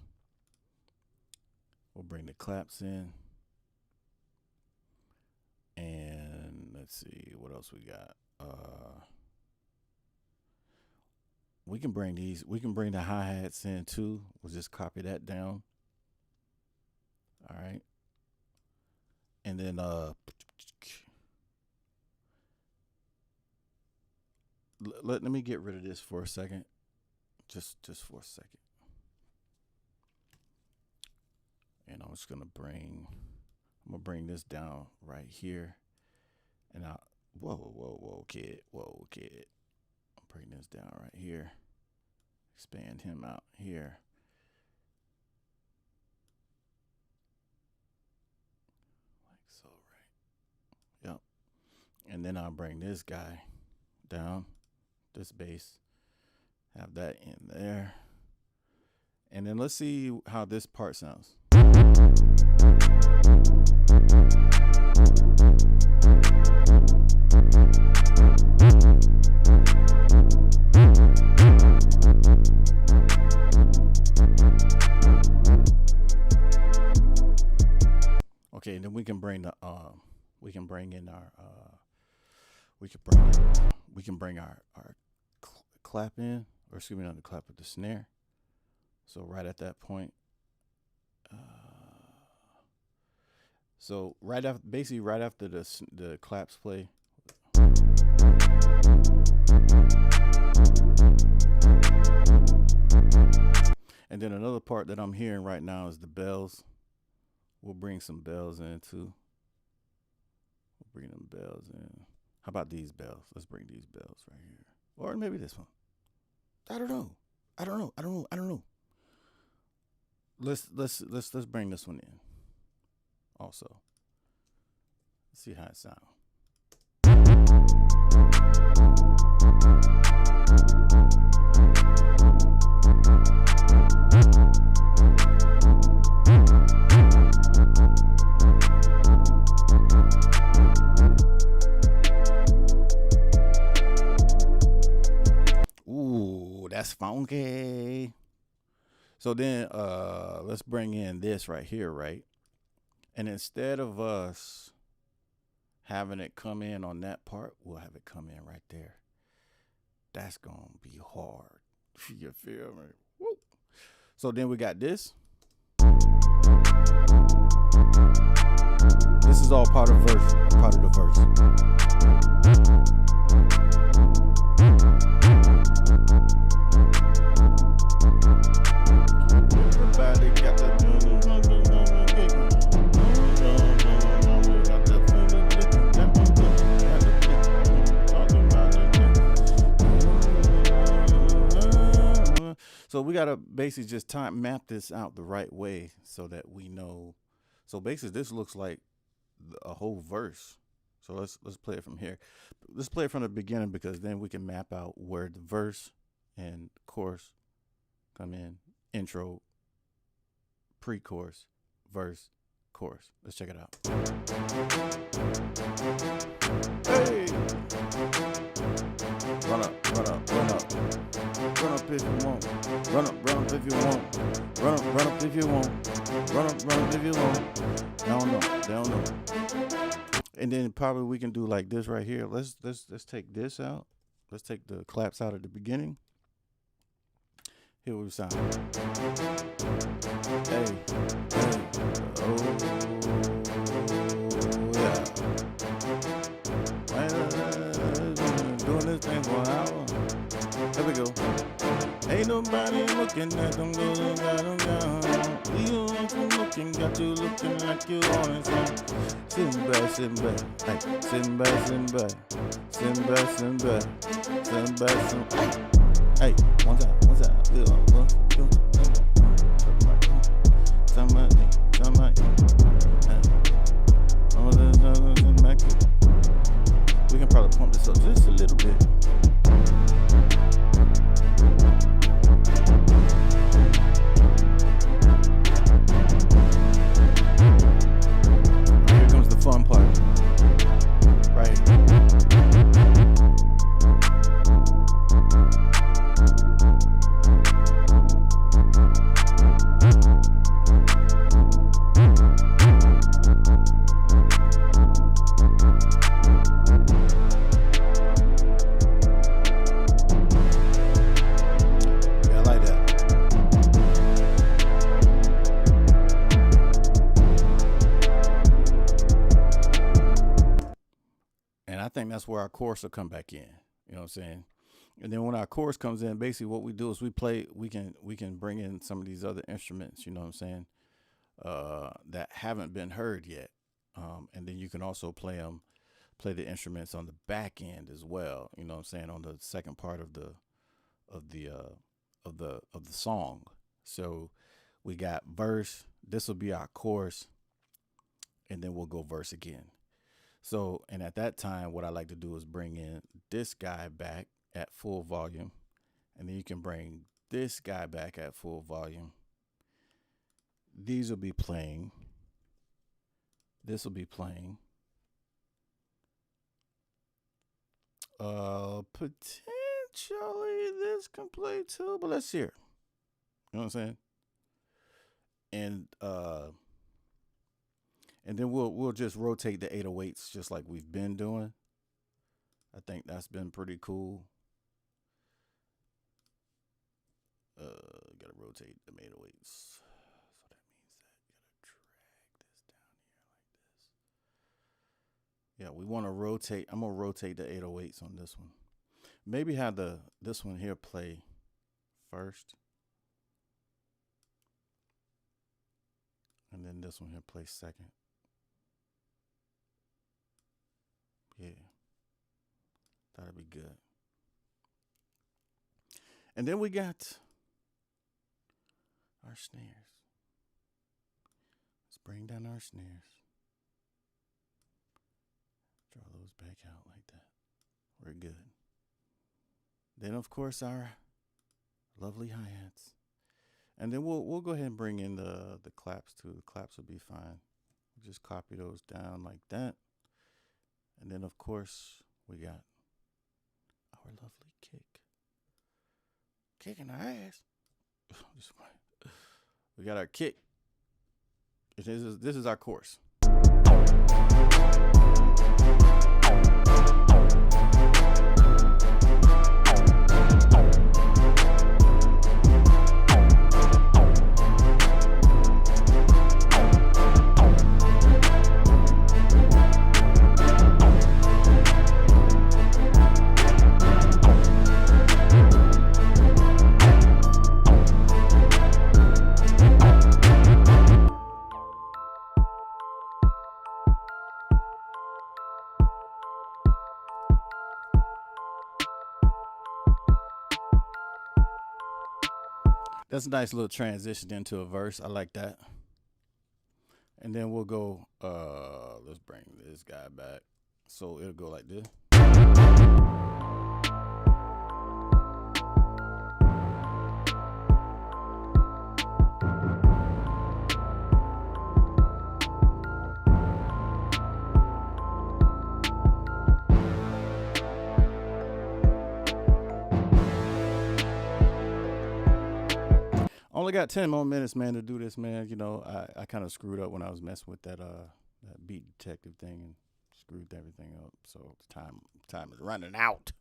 We'll bring the claps in, and let's see what else we got. We can bring the hi-hats in too. We'll just copy that down. All right, and then let me get rid of this for a second, just for a second, and I'm gonna bring this down right here, and whoa kid, I'll bring this down right here, expand him out here. So right, yep, and then I'll bring this guy down, this bass, have that in there, and then let's see how this part sounds. Okay, and then we can bring our clap in, or excuse me, not the clap, but the snare. So right at that point, so right after the claps play, and then another part that I'm hearing right now is the bells. We'll bring some bells in too. We'll bring them bells in. How about these bells? Let's bring these bells right here. Or maybe this one. I don't know. Let's bring this one in also. Let's see how it sounds. That's funky. So then let's bring in this right here, right? And instead of us having it come in on that part, we'll have it come in right there. That's gonna be hard. You feel me? Woo. So then we got this. This is all part of the verse. Everybody got the So we gotta basically just time map this out the right way so that we know. So basically, this looks like a whole verse. So let's play it from here. Let's play it from the beginning because then we can map out where the verse and chorus come in. Intro, pre-chorus, verse, chorus. Let's check it out. Hey! Run up, run up, run up. Run up if you want. Run up if you want. Run up if you want. Run up if you want. They don't know. And then probably we can do like this right here. Let's take this out. Let's take the claps out at the beginning. Here we sound. Hey, oh yeah. Doing this thing for an hour. There we go. Ain't nobody looking at them girls, got them down. You want you looking, got you looking like you want it. Sitting back, hey, sitting back. Hey, one time. We can probably pump this up just a little bit. Here comes the fun part. Right. I think that's where our chorus will come back in. You know what I'm saying? And then when our chorus comes in, basically what we do is we can bring in some of these other instruments, you know what I'm saying, that haven't been heard yet. And then you can also play the instruments on the back end as well, you know what I'm saying, on the second part of the song. So we got verse, this will be our chorus, and then we'll go verse again. So, and at that time, what I like to do is bring in this guy back at full volume, and then you can bring this guy back at full volume. These will be playing. This will be playing. Potentially this can play too, but let's hear. You know what I'm saying? And then we'll just rotate the 808s just like we've been doing. I think that's been pretty cool. Gotta rotate the 808s. So that means that you gotta drag this down here like this. Yeah, we want to rotate. I'm gonna rotate the 808s on this one. Maybe have this one here play first. And then this one here play second. Yeah, that'd be good. And then we got our snares. Let's bring down our snares. Draw those back out like that. We're good. Then of course our lovely hi-hats. And then we'll go ahead and bring in the claps too. The claps will be fine. We'll just copy those down like that. And then, of course, we got our lovely kick. Kicking our ass. We got our kick. This is our chorus. That's a nice little transition into a verse. I like that. And then we'll go, let's bring this guy back. So it'll go like this. Only got 10 more minutes, man, to do this, man. You know, I kind of screwed up when I was messing with that beat detective thing and screwed everything up. So time is running out.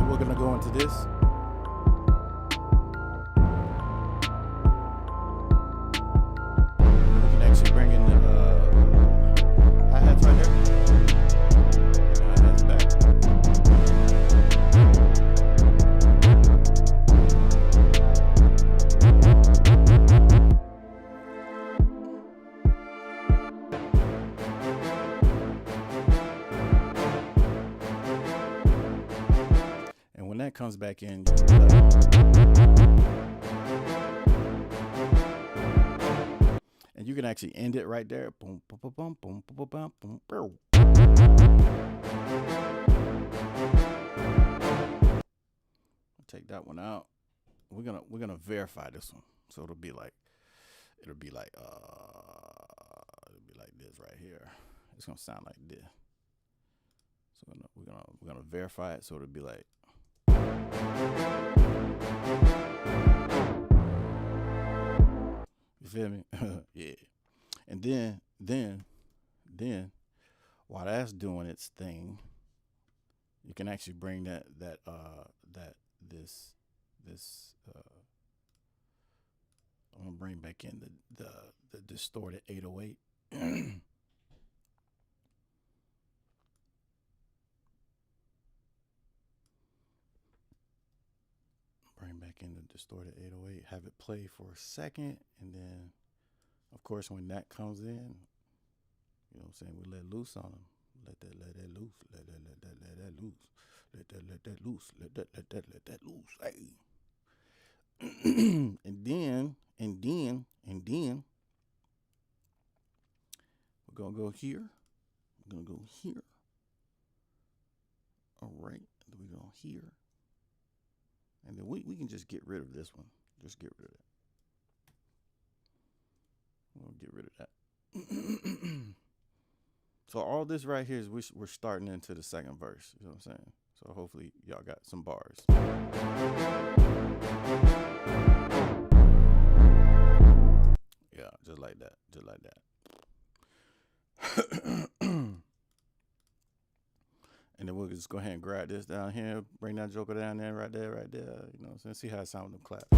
We're gonna go into this. We can actually bring in the hi-hats right there. Hi-hats back. When that comes back in, and you can actually end it right there. Boom, boom, boom, boom, boom, boom, boom, boom, boom. Take that one out. We're gonna verify this one, so it'll be like this right here. It's gonna sound like this. So we're gonna verify it, so it'll be like. You feel me? Yeah. And then while that's doing its thing, you can actually bring this I'm gonna bring back in the distorted 808. Bring back in the distorted 808, have it play for a second, and then, of course, when that comes in, you know what I'm saying, we let loose on them. Let that loose. Let that loose. Let that loose. Let that loose. Hey. and then, we're gonna go here. We're gonna go here. All right. Then we go here. And then we can just get rid of this one. Just get rid of that. We'll get rid of that. So all this right here is we're starting into the second verse. You know what I'm saying? So hopefully y'all got some bars. Yeah, just like that. Just like that. And then we'll just go ahead and grab this down here, bring that joker down there, right there. You know what I'm saying? See how it sounds with them claps.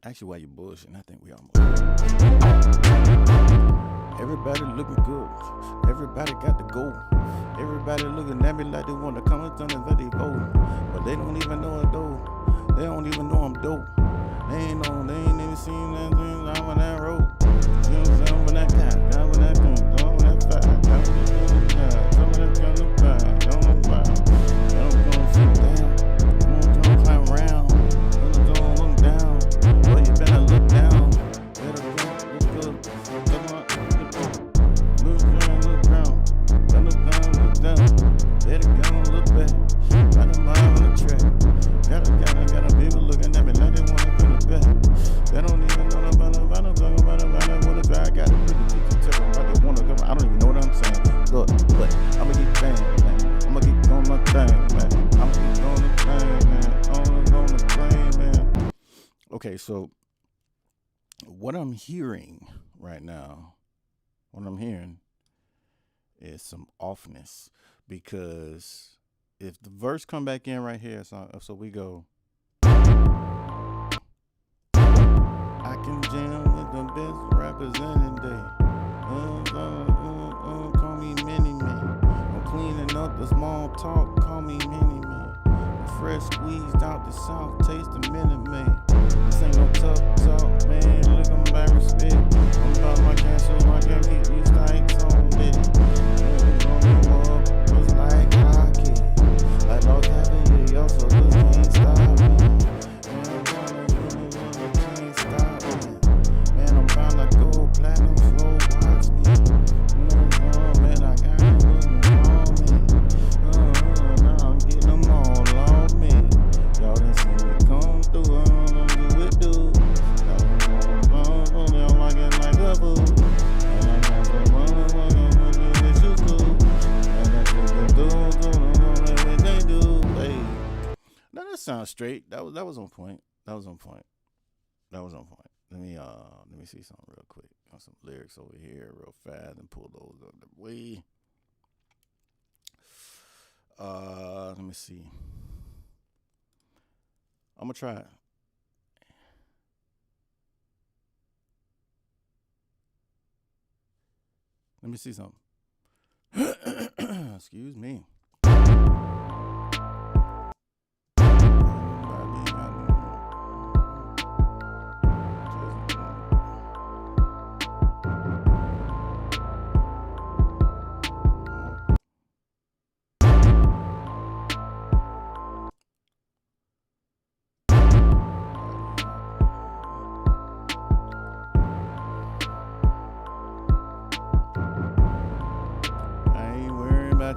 Actually, while you're bullshitting, I think we almost. Everybody looking good. Everybody got the goal. Everybody looking at me like they want to come and tell me that they vote. But they don't even know it though. They don't even know I'm dope. They ain't even seen that thing down on that road. You know what I'm saying? When that cat, down when that thing, down when that fat, down when that cat, down when that cat, down when that fat. They don't go and sit down. They don't climb around. They don't look down. But I'ma keep playing, man. I'ma keep doing my thing, man. I'ma keep doing the thing, man. On the plane, man. Okay, so what I'm hearing right now, what I'm hearing is some offness, because if the verse come back in right here, so we go, I can jam with the best rappers any day. Call me Mini Man. I'm cleaning up the small talk, call me Mini Man. I'm fresh squeezed out the south, taste the Minute Man. This ain't no tough talk, man. Look, I'm by respect. I'm about my cancel, I can't keep these stacks on deck. Was like hockey. I lost half a year, y'all, so this can't stop me. Can't stop me. Man, I'm bound to go platinum, so watch me. Man, I got it on me. Now I'm getting them all off me. Y'all done see me come through, I don't know do it do. Y'all like it like a fool. And I got the one with you cool. And that's what they do, what they do. Hey. Now that sounds straight. That was on point. That was on point. Let me see something real quick. Got some lyrics over here real fast and pull those up the way. Let me see. I'm gonna try it. Let me see something. Excuse me.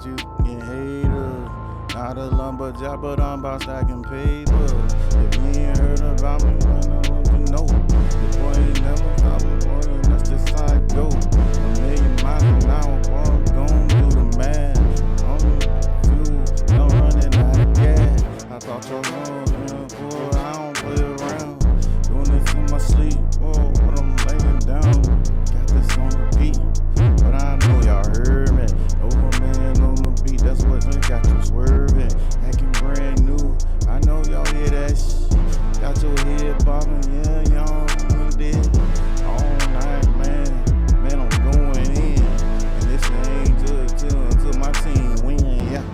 You getting haters, not a lumberjack, but I'm about stacking paper. If you ain't heard about me, I know what you know. The boy ain't never stopping, boy, that's just how it go. A million miles an hour, boy, gon' do the math. I'm fuel, I'm running out of gas. I thought y'all know, boy, I don't play around. Doing this in my sleep, boy, when I'm laying down. Got this on repeat, but I know y'all heard me. NOVAMAN on the beat, that's what got you swerving, acting brand new. I know y'all hear that shit. Got your head bobbing, yeah, y'all did all night, man. Man, I'm going in, and this ain't good until my team win, yeah.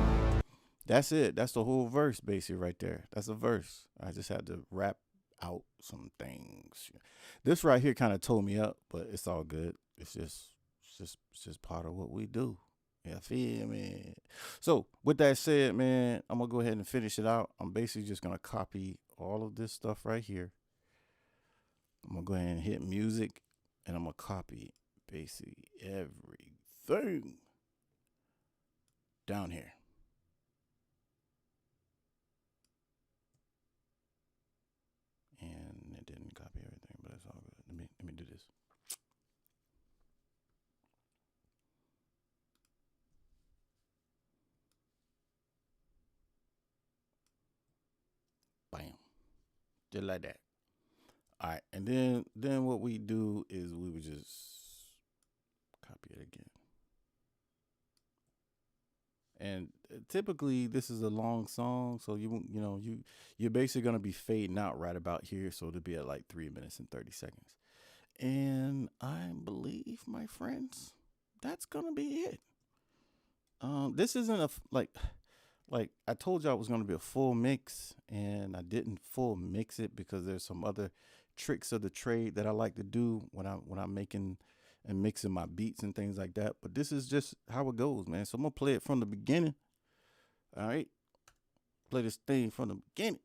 That's it. That's the whole verse, basically, right there. That's a verse. I just had to rap out some things. This right here kind of tore me up, but it's all good. It's just part of what we do. Yeah, feel me. So with that said, man, I'm gonna go ahead and finish it out. I'm basically just gonna copy all of this stuff right here. I'm gonna go ahead and hit music, and I'm gonna copy basically everything down here. And it didn't copy everything, but it's all good. Let me do this. Bam. Just like that. All right. And then what we do is we would just copy it again. And typically this is a long song, so you're basically gonna be fading out right about here, so it'll be at like 3 minutes and 30 seconds. And I believe, my friends, that's gonna be it. This isn't like I told y'all it was gonna be a full mix, and I didn't full mix it because there's some other tricks of the trade that I like to do when I'm making and mixing my beats and things like that. But this is just how it goes, man. So I'm gonna play it from the beginning. All right, play this thing from the beginning.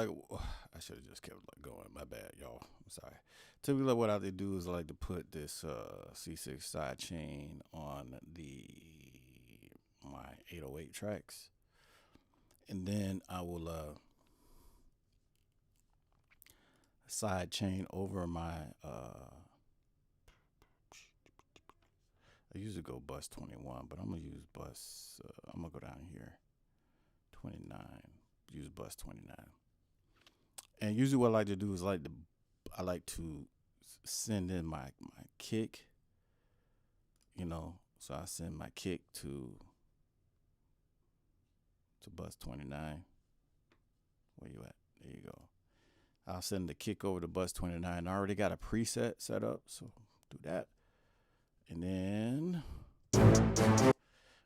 like, I should have just kept going. My bad, y'all. I'm sorry. Typically, what I like to do is I like to put this C6 side chain on my 808 tracks, and then I will side chain over my. I usually go bus 21, but I'm gonna use bus. I'm gonna go down here, 29. Use bus 29. And usually, what I like to do is I like to send in my kick. So I send my kick to bus 29. Where you at? There you go. I'll send the kick over to bus 29. I already got a preset set up, so do that. And then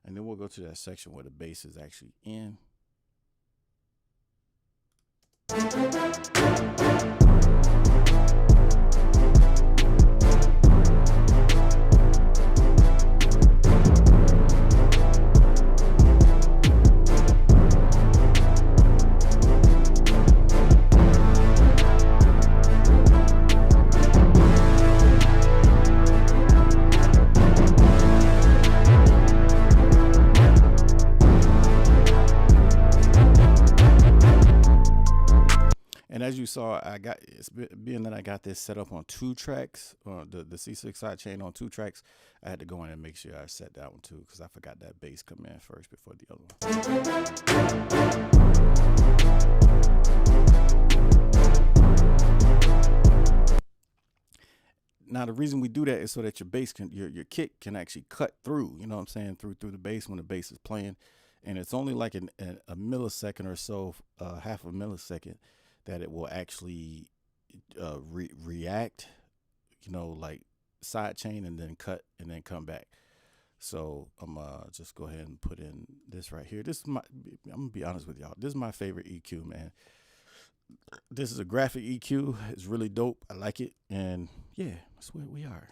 we'll go to that section where the bass is actually in. And as you saw, being that I got this set up on 2 tracks, the C6 side chain on 2 tracks, I had to go in and make sure I set that one too, because I forgot that bass come in first before the other one. Now the reason we do that is so that your bass your kick can actually cut through, you know what I'm saying, through the bass when the bass is playing, and it's only like a millisecond or so, half a millisecond, that it will actually react, like side chain and then cut and then come back. So I'm just go ahead and put in this right here. I'm gonna be honest with y'all. This is my favorite EQ, man. This is a graphic EQ. It's really dope. I like it, and yeah, that's where we are.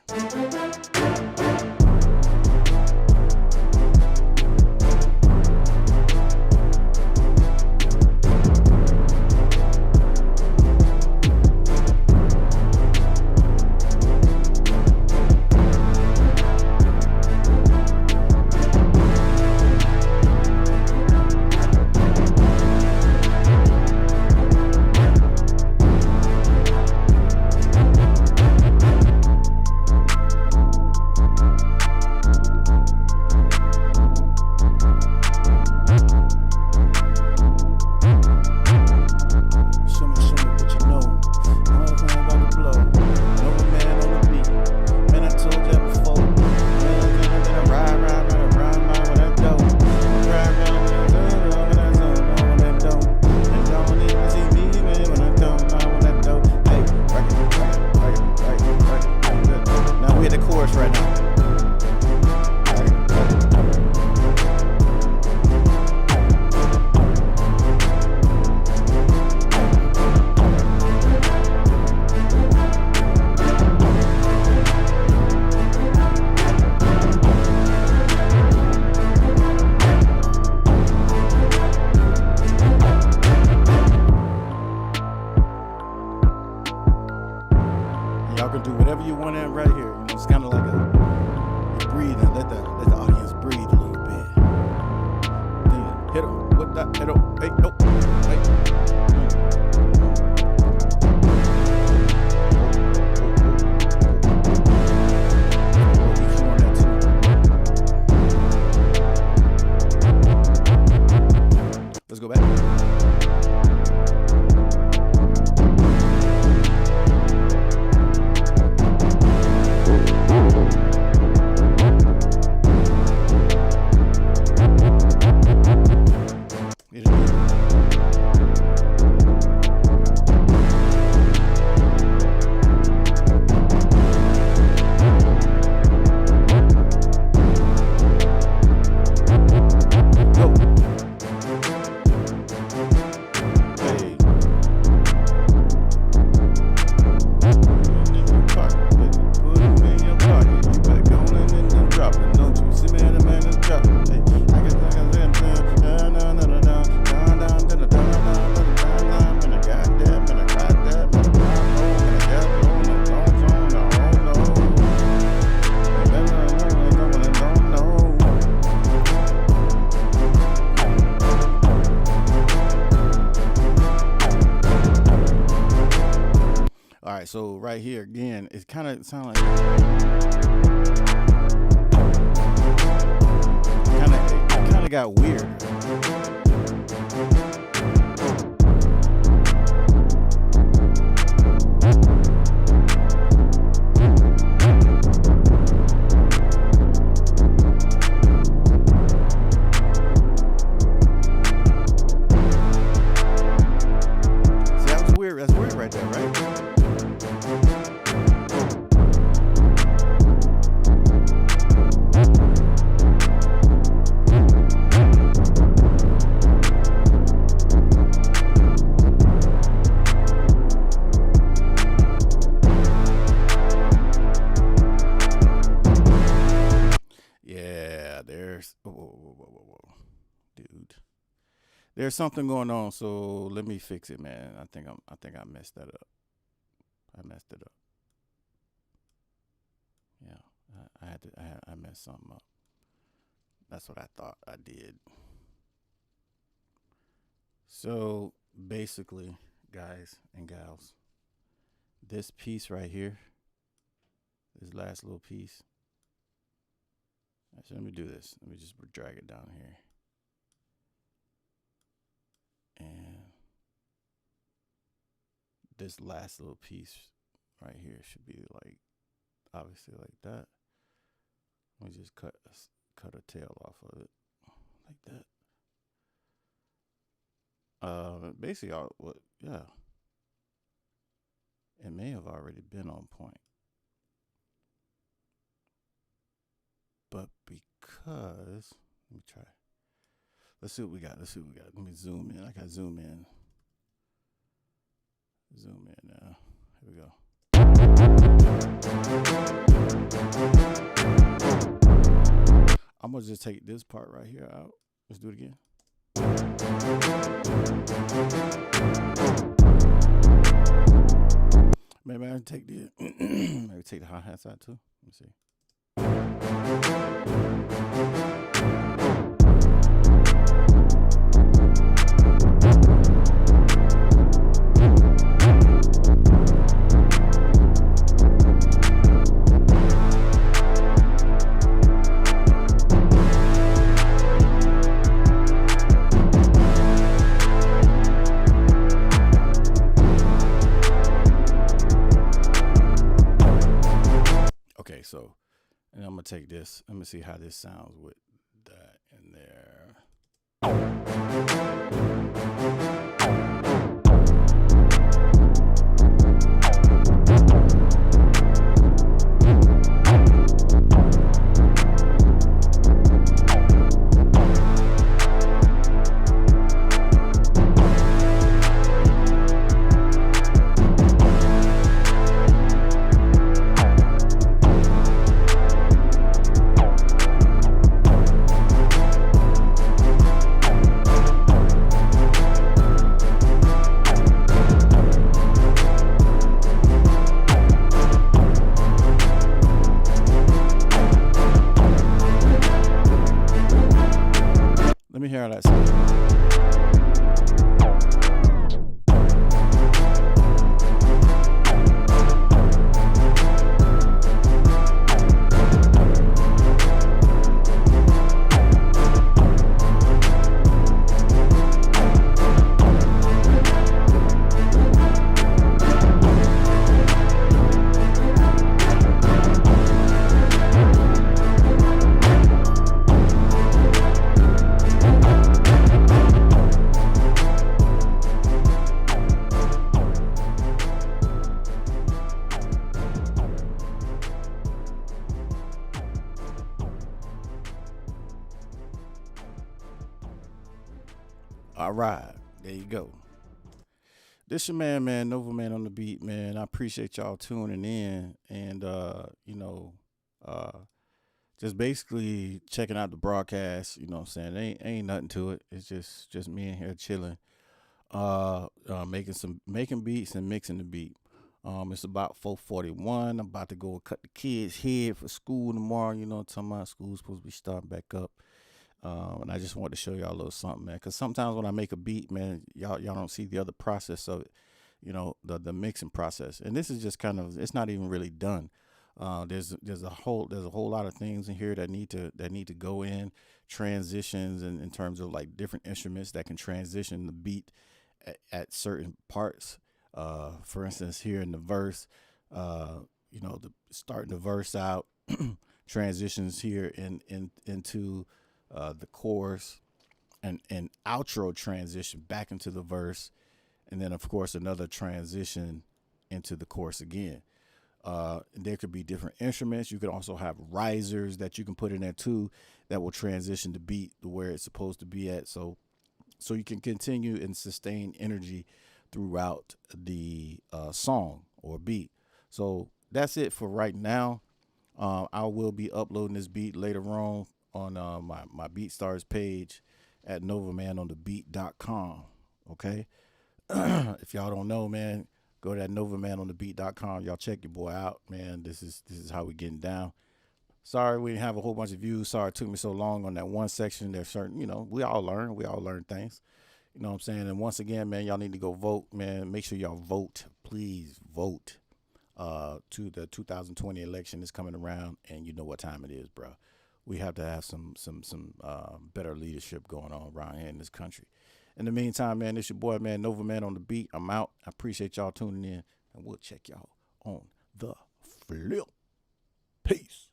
Y'all can do whatever you want in right here. It's kind of like you're breathing. Let the audience breathe a little bit. Then hit them with that. Hit them. Hey, no. Hey. Let's go back. It is. right, so right here again, it kind of sound like it kind of got weird. See, that was weird. That's weird right there, right? Yeah, there's whoa, dude. There's something going on, so let me fix it, man. I think I messed that up. I messed it up. Yeah, I messed something up. That's what I thought I did. So basically, guys and gals, this piece right here, this last little piece. Actually, let me do this. Let me just drag it down here. And this last little piece right here should be like, obviously like that. Let me just cut a tail off of it like that. Basically, yeah, it may have already been on point, but because let me try. Let's see what we got. Let me zoom in. I got zoom in. Zoom in now. Here we go. I'm gonna just take this part right here out. Let's do it again. Maybe I can take the maybe take the hi-hats out too. Let me see. Okay, so, and I'm gonna take this. Let me see how this sounds with that in there. Let me hear how that sounds. All right, there you go. This your man, NOVAMAN on the beat, man. I appreciate y'all tuning in and uh just basically checking out the broadcast, you know what I'm saying? Ain't nothing to it. It's just me in here chilling. Making beats and mixing the beat. It's about 4:41. I'm about to go cut the kids' head for school tomorrow. You know what I'm talking about? School's supposed to be starting back up. And I just wanted to show y'all a little something, man. Cause sometimes when I make a beat, man, y'all don't see the other process of it. the mixing process. And this is just kind of, it's not even really done. There's a whole lot of things in here that need to go in transitions, and in terms of like different instruments that can transition the beat at certain parts. For instance, here in the verse, starting the verse out, transitions here into the chorus, and outro transition back into the verse, and then of course another transition into the chorus again. There could be different instruments. You could also have risers that you can put in there too, that will transition the beat to where it's supposed to be at. So you can continue and sustain energy throughout the song or beat. So that's it for right now. I will be uploading this beat later on my BeatStars page at NOVAMANOnTheBeat.com. Okay. If y'all don't know, man, go to that NOVAMANOnTheBeat.com. Y'all check your boy out, man. This is how we getting down. Sorry we didn't have a whole bunch of views. Sorry it took me so long on that one section. There's certain, we all learn things. You know what I'm saying? And once again, man, y'all need to go vote, man. Make sure y'all vote. Please vote. To the 2020 election is coming around, and you know what time it is, bro. We have to have some better leadership going on around here in this country. In the meantime, man, it's your boy, man, Nova Man on the beat. I'm out. I appreciate y'all tuning in, and we'll check y'all on the flip. Peace.